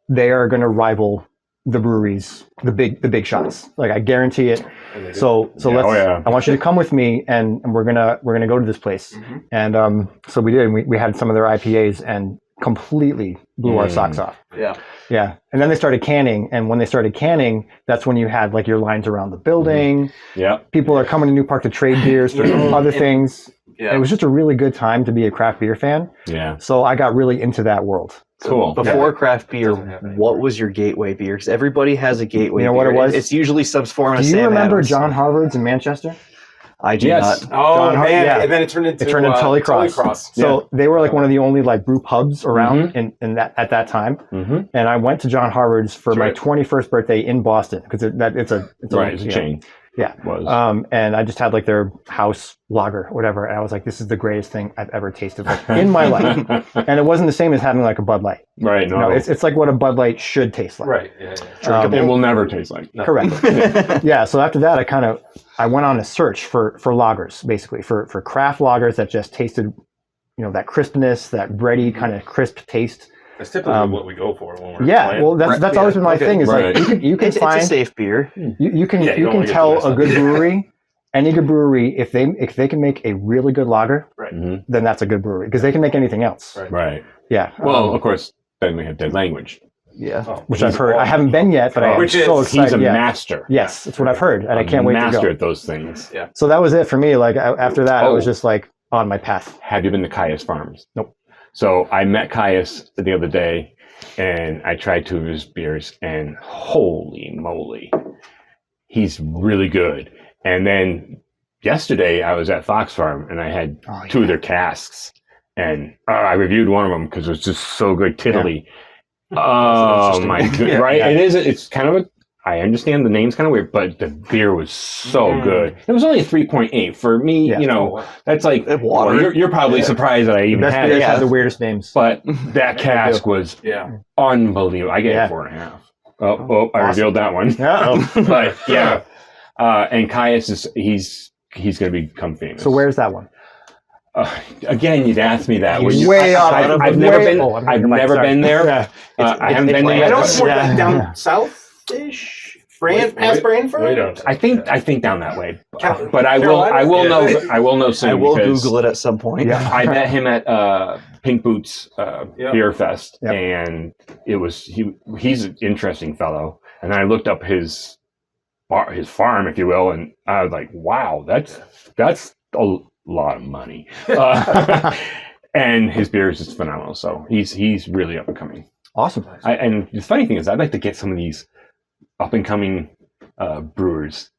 They are going to rival the breweries, the big shots. Like I guarantee it. So Yeah. let's. Oh, yeah. I want you to come with me, and we're gonna go to this place. Mhm. And so we did. We had some of their IPAs and completely blew our socks off. Yeah. Yeah. And then they started canning, and when they started canning, that's when you had like your lines around the building. Yeah. People are coming to New Park to trade beers for other things. Yeah. It was just a really good time to be a craft beer fan. Yeah. So I got really into that world. Cool. Before craft beer, Doesn't happen. what was your gateway beer? Because everybody has a gateway You know beer. what it was? It's usually some form of Do you Sam remember Adams. John Harvard's in Manchester? I do Yes. not. Oh John Hart- man! yeah. And then it turned into Tully Cross. Cross. So they were like one of the only like brew pubs around in that at that time. Mm-hmm. And I went to John Harvard's for my Right. 21st birthday in Boston because it's a Right. It's a yeah. chain. Yeah. Was. And I just had like their house lager, whatever. And I was like, this is the greatest thing I've ever tasted like, in my life. And it wasn't the same as having like a Bud Light. Right. No. You know, it's like what a Bud Light should taste like. Right. Yeah. it will never taste like. No. Correct. Yeah. So after that, I went on a search for lagers, basically for craft lagers that just tasted, you know, that crispness, that bready kind of crisp taste. That's typically what we go for when we're Yeah. playing. Well, that's always been my Okay. thing. Is Right. like you can It's find a safe beer. you can Yeah, you you don't can wanna get tell too a messed good up. brewery, any good brewery, if they can make a really good lager, Mhm. then that's a good brewery because they can make anything else. Right. Right. Yeah. Well, of course, then we have dead language. Yeah. Oh, which I've heard. I haven't been yet, but I'm Which is- so excited. He's a yeah. master. Yes, it's what I've heard, and I can't wait to Master go. at those things. So that was it for me. Like after that, I was Oh. just like on my path. Have you been to Caius Farms? Nope. So I met Caius the other day, and I tried 2 of his beers, and holy moly, he's really good. And then yesterday I was at Fox Farm, and I had 2 of their casks, and I reviewed one of them because it was just so good, tiddly. Oh my god! Right? Yeah. It is. It's kind of a. I understand the name's kind of weird, but the beer was so good. It was only a 3.8 for me. Yeah. You know, that's like Water. well, you're probably surprised that I even Best had beers it, have the weirdest names. but that cask was Yeah. unbelievable. I gave Yeah. it 4.5. Oh, I revealed that one. Oh. But yeah, and Caius is he's going to become famous. So where's that one? Again, you'd ask me that. He's When you- way out of- I've never way- been. oh, I'm I've like, never sorry. been there. Yeah. I haven't been there I yet. know it's more Yeah. like down south-ish, past Branford. We don't. I think down that way, Cal- but I will Carolina? know soon. I will because Google it at some point. Yeah. I met him at Pink Boots Yep. Beer Fest, Yep. and it was he's an interesting fellow. And I looked up his farm, if you will, and I was like, wow, that's a lot of money. And his beer is just phenomenal. So he's really up and coming. Awesome. And the funny thing is, I'd like to get some of these up and coming brewers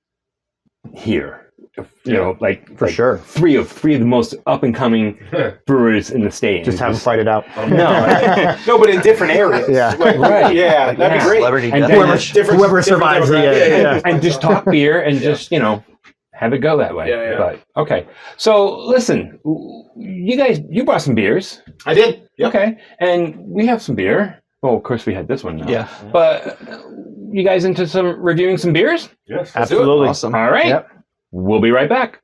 here. You know, like For sure. three of the most up and coming brewers in the state. Just have them fight it out. No, No, but in different areas. Yeah. Like, Right. Yeah, that'd Yeah. be great. Celebrity And death then- match. Whoever survives the demographic. end. Yeah. and just talk beer and just have it go that way. Yeah, yeah. But okay, so listen, you brought some beers, I did. Yep. okay, and we have some beer. Well, of course we had this one now. Yeah. But you guys into reviewing some beers? Yes. Absolutely. Awesome. All right. Yep. We'll be right back.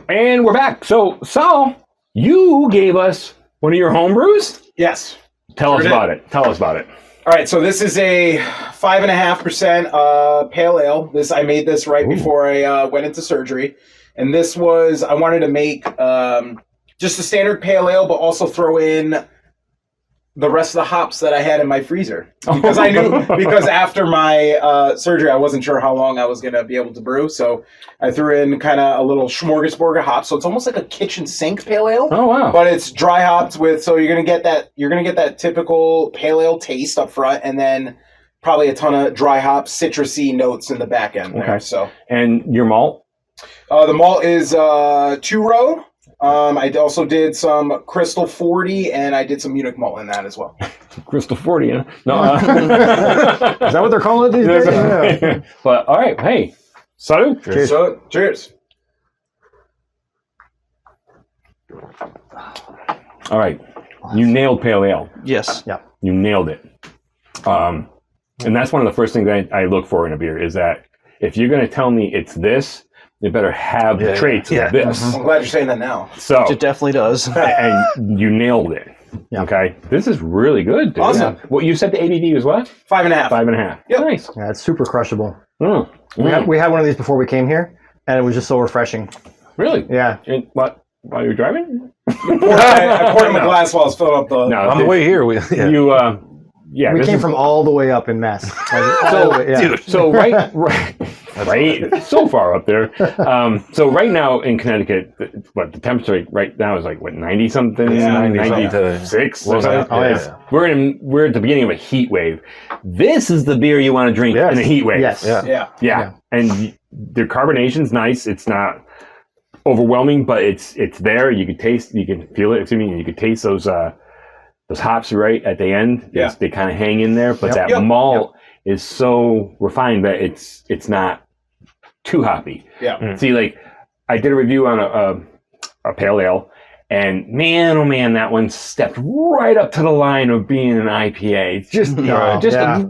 And we're back. So, Sal, you gave us one of your home brews? Yes. Tell us did. about it. Tell us about it. All right, so this is a 5.5% pale ale. I made this right before I went into surgery, and this was I wanted to make just a standard pale ale, but also throw in the rest of the hops that I had in my freezer because I knew because after my surgery I wasn't sure how long I was going to be able to brew, so I threw in kind of a little smorgasbord of hops. So it's almost like a kitchen sink pale ale. Oh wow! But it's dry hopped with, so you're gonna get that typical pale ale taste up front, and then probably a ton of dry hop citrusy notes in the back end. There. Okay. So And your malt? the malt is 2-row. I also did some Crystal 40, and I did some Munich malt in that as well. Crystal 40, huh? No. Is that what they're calling it these days? Yeah. But all right, hey, salud. Cheers. So cheers. All right, you nailed pale ale. Yes. You nailed it. And that's one of the first things I look for in a beer is that if you're going to tell me it's this, it better have the traits of this. I'm glad you're saying that now. So, It definitely does. and you nailed it. Yeah. Okay, this is really good, dude. Awesome. What you said the ABV was what? 5.5. 5.5. Yep. Nice. Yeah, it's super crushable. Mm. We had one of these before we came here, and it was just so refreshing. Really? Yeah. And what? While you're driving? I poured him a glass while I was filling up the. No. On the way here, You. Yeah. We this came is- from all the way up in Mass. Like, all the way, yeah. So right, so far up there. So right now in Connecticut, the temperature right now is like what 90 something, Yeah, 96. Well, We're at the beginning of a heat wave. This is the beer you want to drink in a heat wave. Yes. Yeah. Yeah. And the carbonation's nice. It's not overwhelming, but it's there. You can taste, you can feel it. You can taste those hops right at the end. Yeah. They kind of hang in there, but Yep. that malt is so refined that it's not too hoppy. Yeah. See, like I did a review on a pale ale, and man, oh man, that one stepped right up to the line of being an IPA. It's just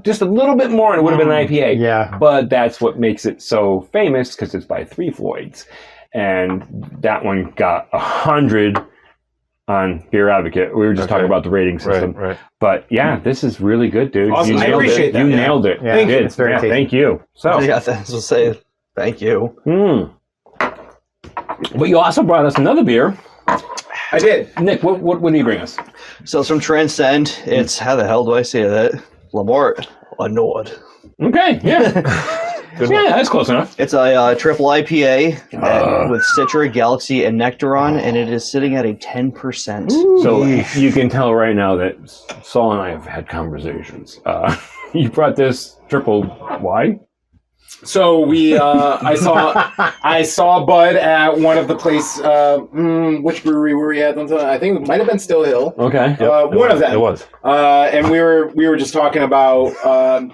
just a little bit more, and it would have been an IPA. Yeah. But that's what makes it so famous because it's by Three Floyds, and that one got 100 on Beer Advocate. We were just talking about the rating system. Right. But yeah, this is really good, dude. Awesome. You I nailed appreciate it. that. You Yeah. nailed it. Yeah. You did. It's very tasty. Thank you. So, Yeah, that's what say. Thank you. But you also brought us another beer. I did. Nick, what did you bring us? So it's from Transcend. It's, how the hell do I say that? Lamort Nord. Okay, yeah. Yeah, that's close enough. It's a triple IPA with Citra, Galaxy, and Nectaron, and it is sitting at a 10%. So you can tell right now that Saul and I have had conversations. You brought this triple Y? So we, I saw Bud at one of the place. Which brewery were we at? I think it might have been Still Hill. Okay. One of them. It was. And we were just talking about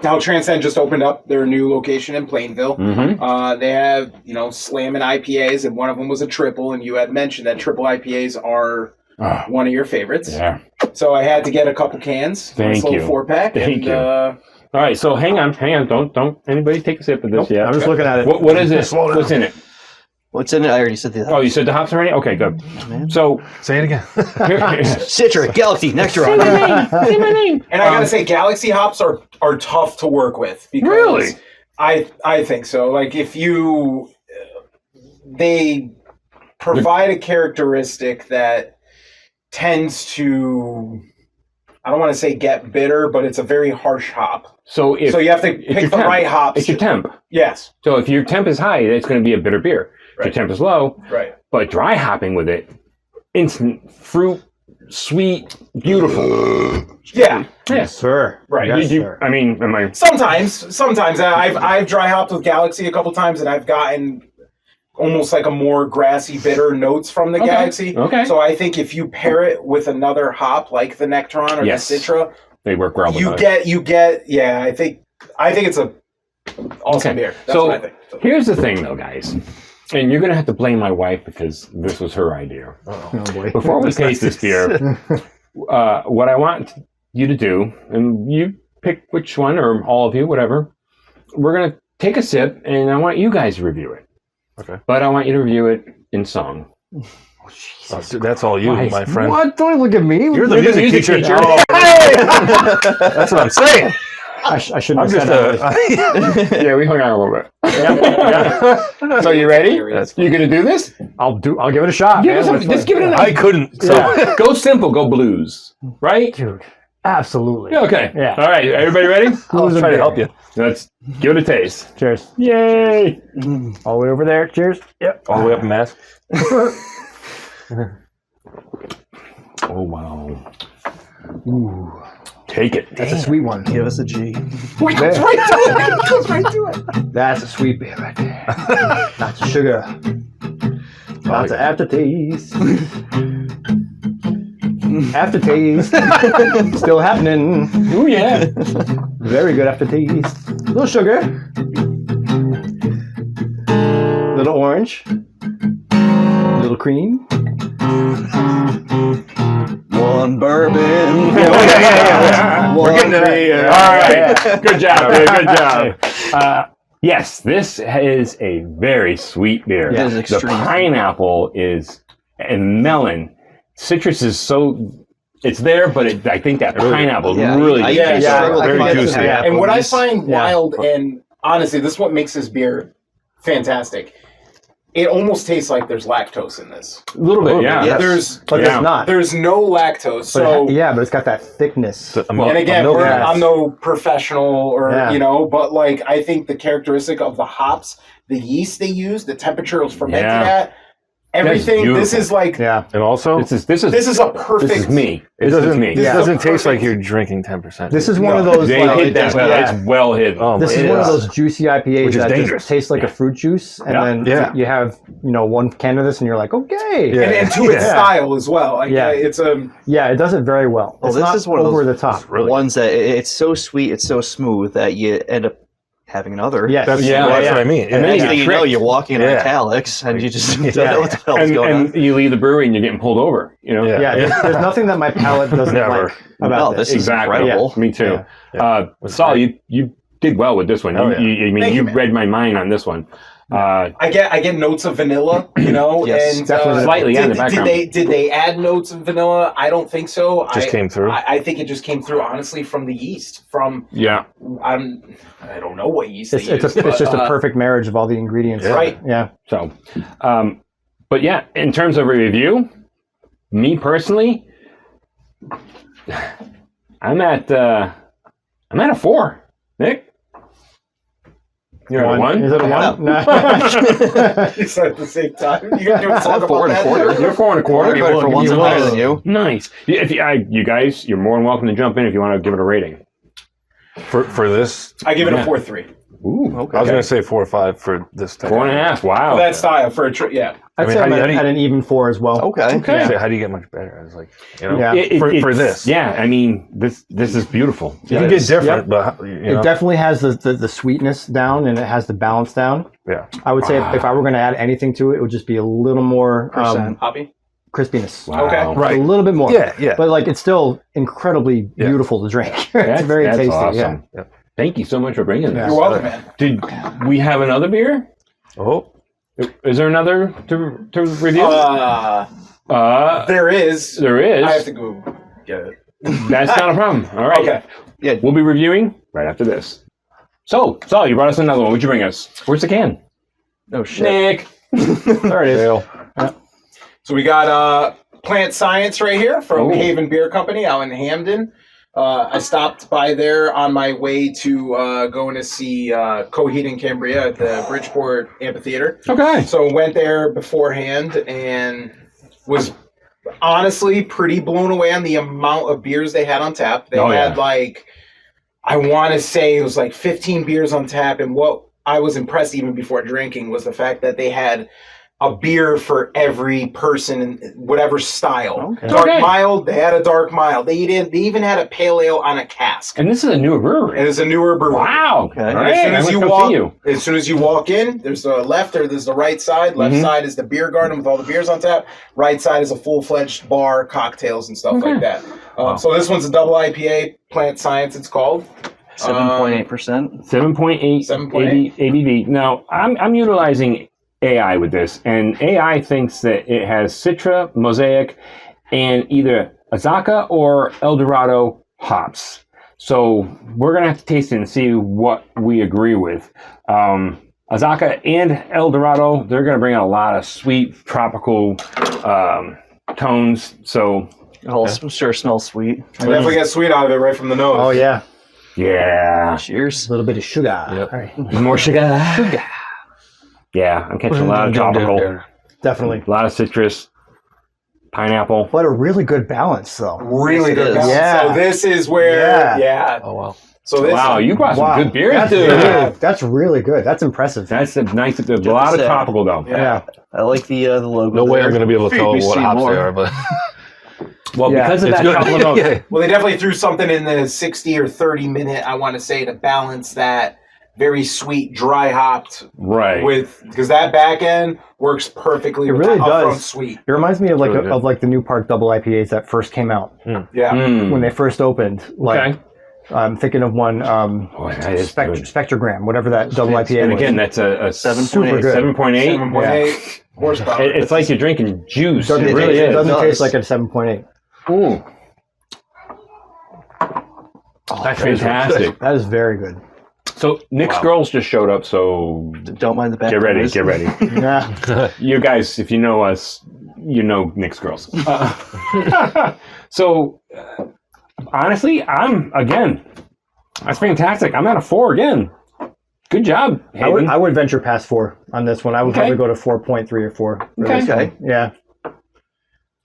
how Transcend just opened up their new location in Plainville. Mm-hmm. They have slamming IPAs, and one of them was a triple. And you had mentioned that triple IPAs are one of your favorites. Yeah. So I had to get a couple cans. Thank you. 4-pack. Thank you. All right, so hang on. Don't anybody take a sip of this yet. I'm just looking at it. What is it? What's in it? What's in it? I already said the Oh, you said the hops already? Okay, good. So Say it again. Citra, Galaxy, Nectaron. Say my name. And I gotta say, Galaxy hops are tough to work with because Really? I think so. Like if they provide a characteristic that tends to, I don't want to say get bitter, but it's a very harsh hop. So So you have to it's pick your the temp. right hops. It's your temp. Yes. So if your temp is high, it's going to be a bitter beer. If your Right. temp is low, Right. but dry hopping with it, instant fruit, sweet, beautiful. Yeah. Yes. Sir. Right. Yes, Did you, sir. I mean, am I? Sometimes I've dry hopped with Galaxy a couple times, and I've gotten almost like a more grassy, bitter notes from the Okay. Galaxy. Okay. So I think if you pair it with another hop like the Nectaron or Yes. the Citra, They work well with you us. get. Yeah, I think it's a awesome Okay. beer. That's So what I think. So, here's the thing, though, guys. And you're going to have to blame my wife because this was her idea. Oh boy. Before we taste this beer, what I want you to do, and you pick which one, or all of you, whatever. We're going to take a sip, and I want you guys to review it. Okay. But I want you to review it in song. That's all you, my friend. What? Don't look at me. You're the music teacher. Oh. That's what I'm saying. I shouldn't I'm have said that. Yeah, we hung out a little bit. Yeah. So you ready? You gonna do this? I'll give it a shot. Give man. it just give it a I couldn't. So Yeah. Go simple, go blues. Right? Dude, absolutely. Okay. Yeah. All right. Everybody ready? I'll try to help you. Let's give it a taste. Cheers. Yay! All the way over there. Cheers. Yep. All the way up in Mass. Oh wow. Ooh. Take it. That's a sweet one. Give us a G. That's a sweet beer right there. Lots of sugar. Lots of aftertaste. Aftertaste. Still happening. Oh yeah. Very good aftertaste. A little sugar. Little orange. Little cream. One bourbon. We're getting to that. All right. Good job. Good job. Yes, this is a very sweet beer. It is The extreme. pineapple and melon. Citrus is so. It's there, but I think that pineapple really. I struggle to very find juicy. some Yeah. And what I apples. find Yeah. wild, and honestly, this is what makes this beer fantastic. It almost tastes like there's lactose in this. A little bit, yeah. Yes. But Yeah. there's not. There's no lactose, But so but it's got that thickness. and again, I'm no professional or Yeah. but like I think the characteristic of the hops, the yeast they use, the temperature it's fermented at, everything. This beautiful. is like Yeah. And also, This is this is a perfect. this is me. it This is doesn't. me. It Yeah. doesn't taste like Perfect. you're drinking 10%. This is one of No. those. They like, hit that well. yeah. It's well hidden. Oh, This my is one of God. those juicy IPAs Which is that dangerous. just tastes like a fruit juice, and Yeah. then Yeah. you have one can of this, and you're like, okay, Yeah. and to its Yeah. style as well. Like, Yeah. it's a yeah, it does it very well. Well, It's this not is one of over those- the top. Really. Ones that it's so sweet, it's so smooth that you end up having another. Yes. That's, Yeah, that's yeah. what I mean. And Yeah. next you thing get you know, tricked. you're walking in Yeah. italics, and you just don't Yeah. know what the hell's going on. And you leave the brewery and you're getting pulled over. You know. Yeah. Yeah, there's nothing that my palate doesn't Never. like about No, this. this is Exactly. incredible. Me too. Yeah. Saul, you did well with this one. Oh, yeah. I mean, Thank you you, man. read my mind on this one. I get notes of vanilla, Yes, and definitely. Slightly, yeah, in the background. Did they add notes of vanilla? I don't think so. Just came through. I think it just came through honestly from the yeast. Yeah. I don't know what yeast It's they use. it's just a perfect marriage of all the ingredients. Yeah. Right. Yeah. So, but yeah, in terms of a review, me personally, I'm at a 4. Nick, you're at a 1. Is it a one? No. You said at the same time. You can do a talk Four and about a that. quarter. You're 4 1/4. Everybody for one's higher than you. Nice. If you guys, you're more than welcome to jump in if you want to give it a rating. For this, I give it Yeah. a 4.3 Ooh, Okay. I was going to say 4 or 5 for this type. 4.5. Wow. for that style for a yeah. I'd I mean, say how I'm do you- at an even 4 as well. Okay. Okay. So how do you get much better? I was like, Yeah. for It's- this. Yeah, I mean, this is beautiful. You can get different, Yep. but It definitely has the sweetness down, and it has the balance down. yeah. I would say if I were going to add anything to it, it would just be a little more Hoppy. crispiness. Wow. Okay. Right. A little bit more. Yeah, yeah. But like, it's still incredibly Yeah. beautiful to drink. it's That's very tasty. awesome. Yeah. Thank you so much for bringing Yeah. this. You're welcome, man. Did we have another beer? Oh, Is there another to review? There is. There is. I have to go get it. That's not a problem. All right. Okay. Yeah. We'll be reviewing right after this. So, Saul, you brought us another one. What'd you bring us? Where's the can? No shit. Nick. There it is. Dale. So we got Plant Science right here from Oh. Haven Beer Company out in Hamden. I stopped by there on my way to going to see Coheed and Cambria at the Bridgeport Amphitheater. Okay. So went there beforehand and was honestly pretty blown away on the amount of beers they had on tap. They had like, I want to say it was like 15 beers on tap. And what I was impressed even before drinking was the fact that they had a beer for every person in whatever style. Okay. Dark Okay. mild, they had a dark mild. They even had a pale ale on a cask. And this is a newer brewery. And it's a newer brewery. Wow. Okay. All And right. as soon as I'm you gonna come see walk, as soon as you walk in, there's the left or there's the right side. Left side is the beer garden with all the beers on tap. Right side is a full-fledged bar, cocktails, and stuff like that. So this one's a double IPA, Plant Science. It's called 7.8%. 7.8 7.8. ABV. Now, I'm utilizing AI with this, and AI thinks that it has Citra, Mosaic, and either Azacca or El Dorado hops. So we're going to have to taste it and see what we agree with. Azacca and El Dorado, they're going to bring out a lot of sweet, tropical tones. So, Oh, sure smells sweet. I definitely get sweet out of it right from the nose. Oh yeah, yeah. Cheers. a little bit of sugar. Yep. All right. More sugar. Yeah, I'm catching a lot of tropical, Definitely. a lot of citrus, pineapple. But a really good balance, though. Really Yes, it good. is. balance. Yeah. So this is where, Yeah. Oh wow. So this. Wow, you brought some good beers, that's dude. that's really good. That's impressive. That's a nice, a lot of say. tropical though. yeah. I like the logo. No way there. I'm going to be able to tell We what see hops more. they are, but Well, Yeah, because of it's that good. tropical note. Yeah. Well, they definitely threw something in the 60 or 30 minute, I want to say, to balance that very sweet, dry hopped Right. with, because that back end works perfectly It with really the upfront does. sweet. It reminds me of like Really good. of like the New Park double IPAs that first came out Yeah. Mm. when they first opened. Like Okay. I'm thinking of one Boy, that is good. Spectrogram, whatever that double IPA And was. again, that's a 7.8. Super good. 7.8. 7.8 horsepower. It's like you're drinking juice. Doesn't It really taste, it is. doesn't It taste does. like a 7.8. Ooh. That's fantastic. That is very good. So Nick's girls just showed up, so Don't mind the back. get ready, noise. get ready. Yeah. You guys, if you know us, you know Nick's girls. So, honestly, that's fantastic. I'm at a 4 again. Good job, Hayden. I would venture past 4 on this one. I would Okay. probably go to 4.3 or 4. for Okay. this one. Okay. Yeah.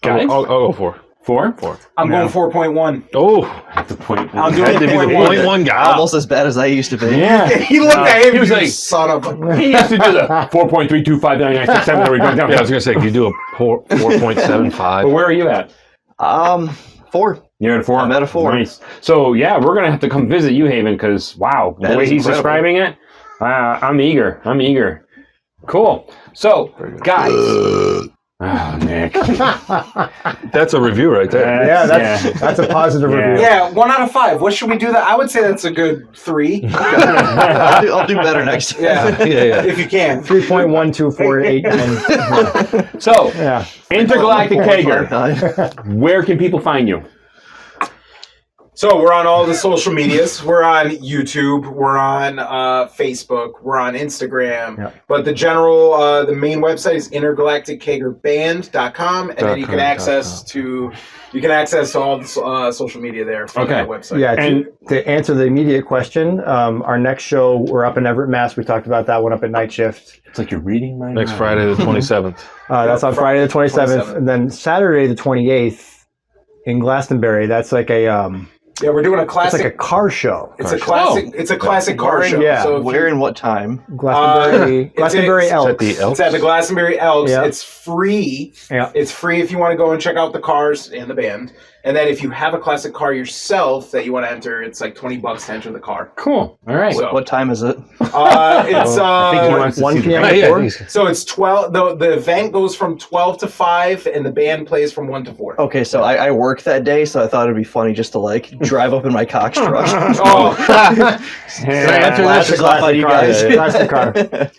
Guys? I'll go for 4? I'm going 4.1. Oh, That's a point. I'm doing had to be the 0.1. point one guy. Almost as bad as I used to be. Yeah. He looked at him. He was you like, son of a. he used to do the 4.3259967 where we go down. Yeah, I was gonna say, can you do a 4.75? But where are you at? 4. You're at a 4. I'm at a 4. Nice. So yeah, we're gonna have to come visit you, Haven, because wow, the That way is he's incredible. describing it, I'm eager. Cool. So guys, oh, Nick. That's a review right there. Yeah, that's a positive Yeah. review. Yeah, 1 out of 5. What should we do that? I would say that's a good 3. I'll do better next time. Yeah, Yeah. if you can. 3.1248. So Yeah. Intergalactic Kegger, 4.59. where can people find you? So we're on all the social medias. We're on YouTube. We're on Facebook. We're on Instagram. Yep. But the general, the main website is intergalactickeggerband.com, and then you can access to all the social media there from Okay. that website. Yeah, And- to answer the immediate question, our next show, we're up in Everett, Mass. We talked about that one up at Night Shift. It's like you're reading my Next mind. Friday the 27th. That's on Friday the 27th. And then Saturday the 28th in Glastonbury. That's like a Yeah, we're doing a it's classic. like a car show. It's a classic. It's a classic car show. Yeah. So if Where and what time? Glastonbury, Glastonbury it's Elks. at the Elks? It's at the Glastonbury Elks. Yeah. It's free. Yeah. It's free if you want to go and check out the cars and the band. And then if you have a classic car yourself that you want to enter, it's like $20 to enter the car. Cool. All right. So- What time is it? It's I think he wants to 1 see the p.m. band. Yeah, Four? he's- so it's 12. The event goes from 12 to 5, and the band plays from 1 to 4. Okay, so I work that day, so I thought it'd be funny just to like drive up in my Cox truck. Oh, Yeah. Flashes off on you guys. Classic car.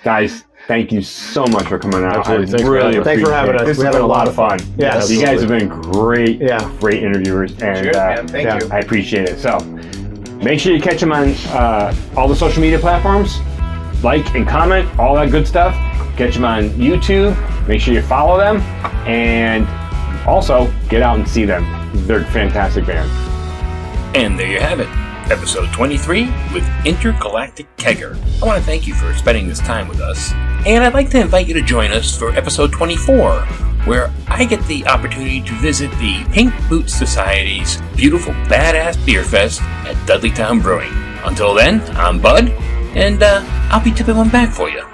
Guys, thank you so much for coming out. Absolutely. I Thanks for really having us. Thanks for having appreciate it. us. This We has had been a lot of fun. Yeah. You guys have been great, Yeah. great interviewers, and cheers, man. Thank yeah. you. I appreciate it. So make sure you catch them on all the social media platforms. Like and comment, all that good stuff. Catch them on YouTube. Make sure you follow them. And also get out and see them. They're a fantastic band. And there you have it. Episode 23 with Intergalactic Kegger. I want to thank you for spending this time with us. And I'd like to invite you to join us for episode 24, where I get the opportunity to visit the Pink Boot Society's beautiful badass beer fest at Dudleytown Brewing. Until then, I'm Bud, and I'll be tipping one back for you.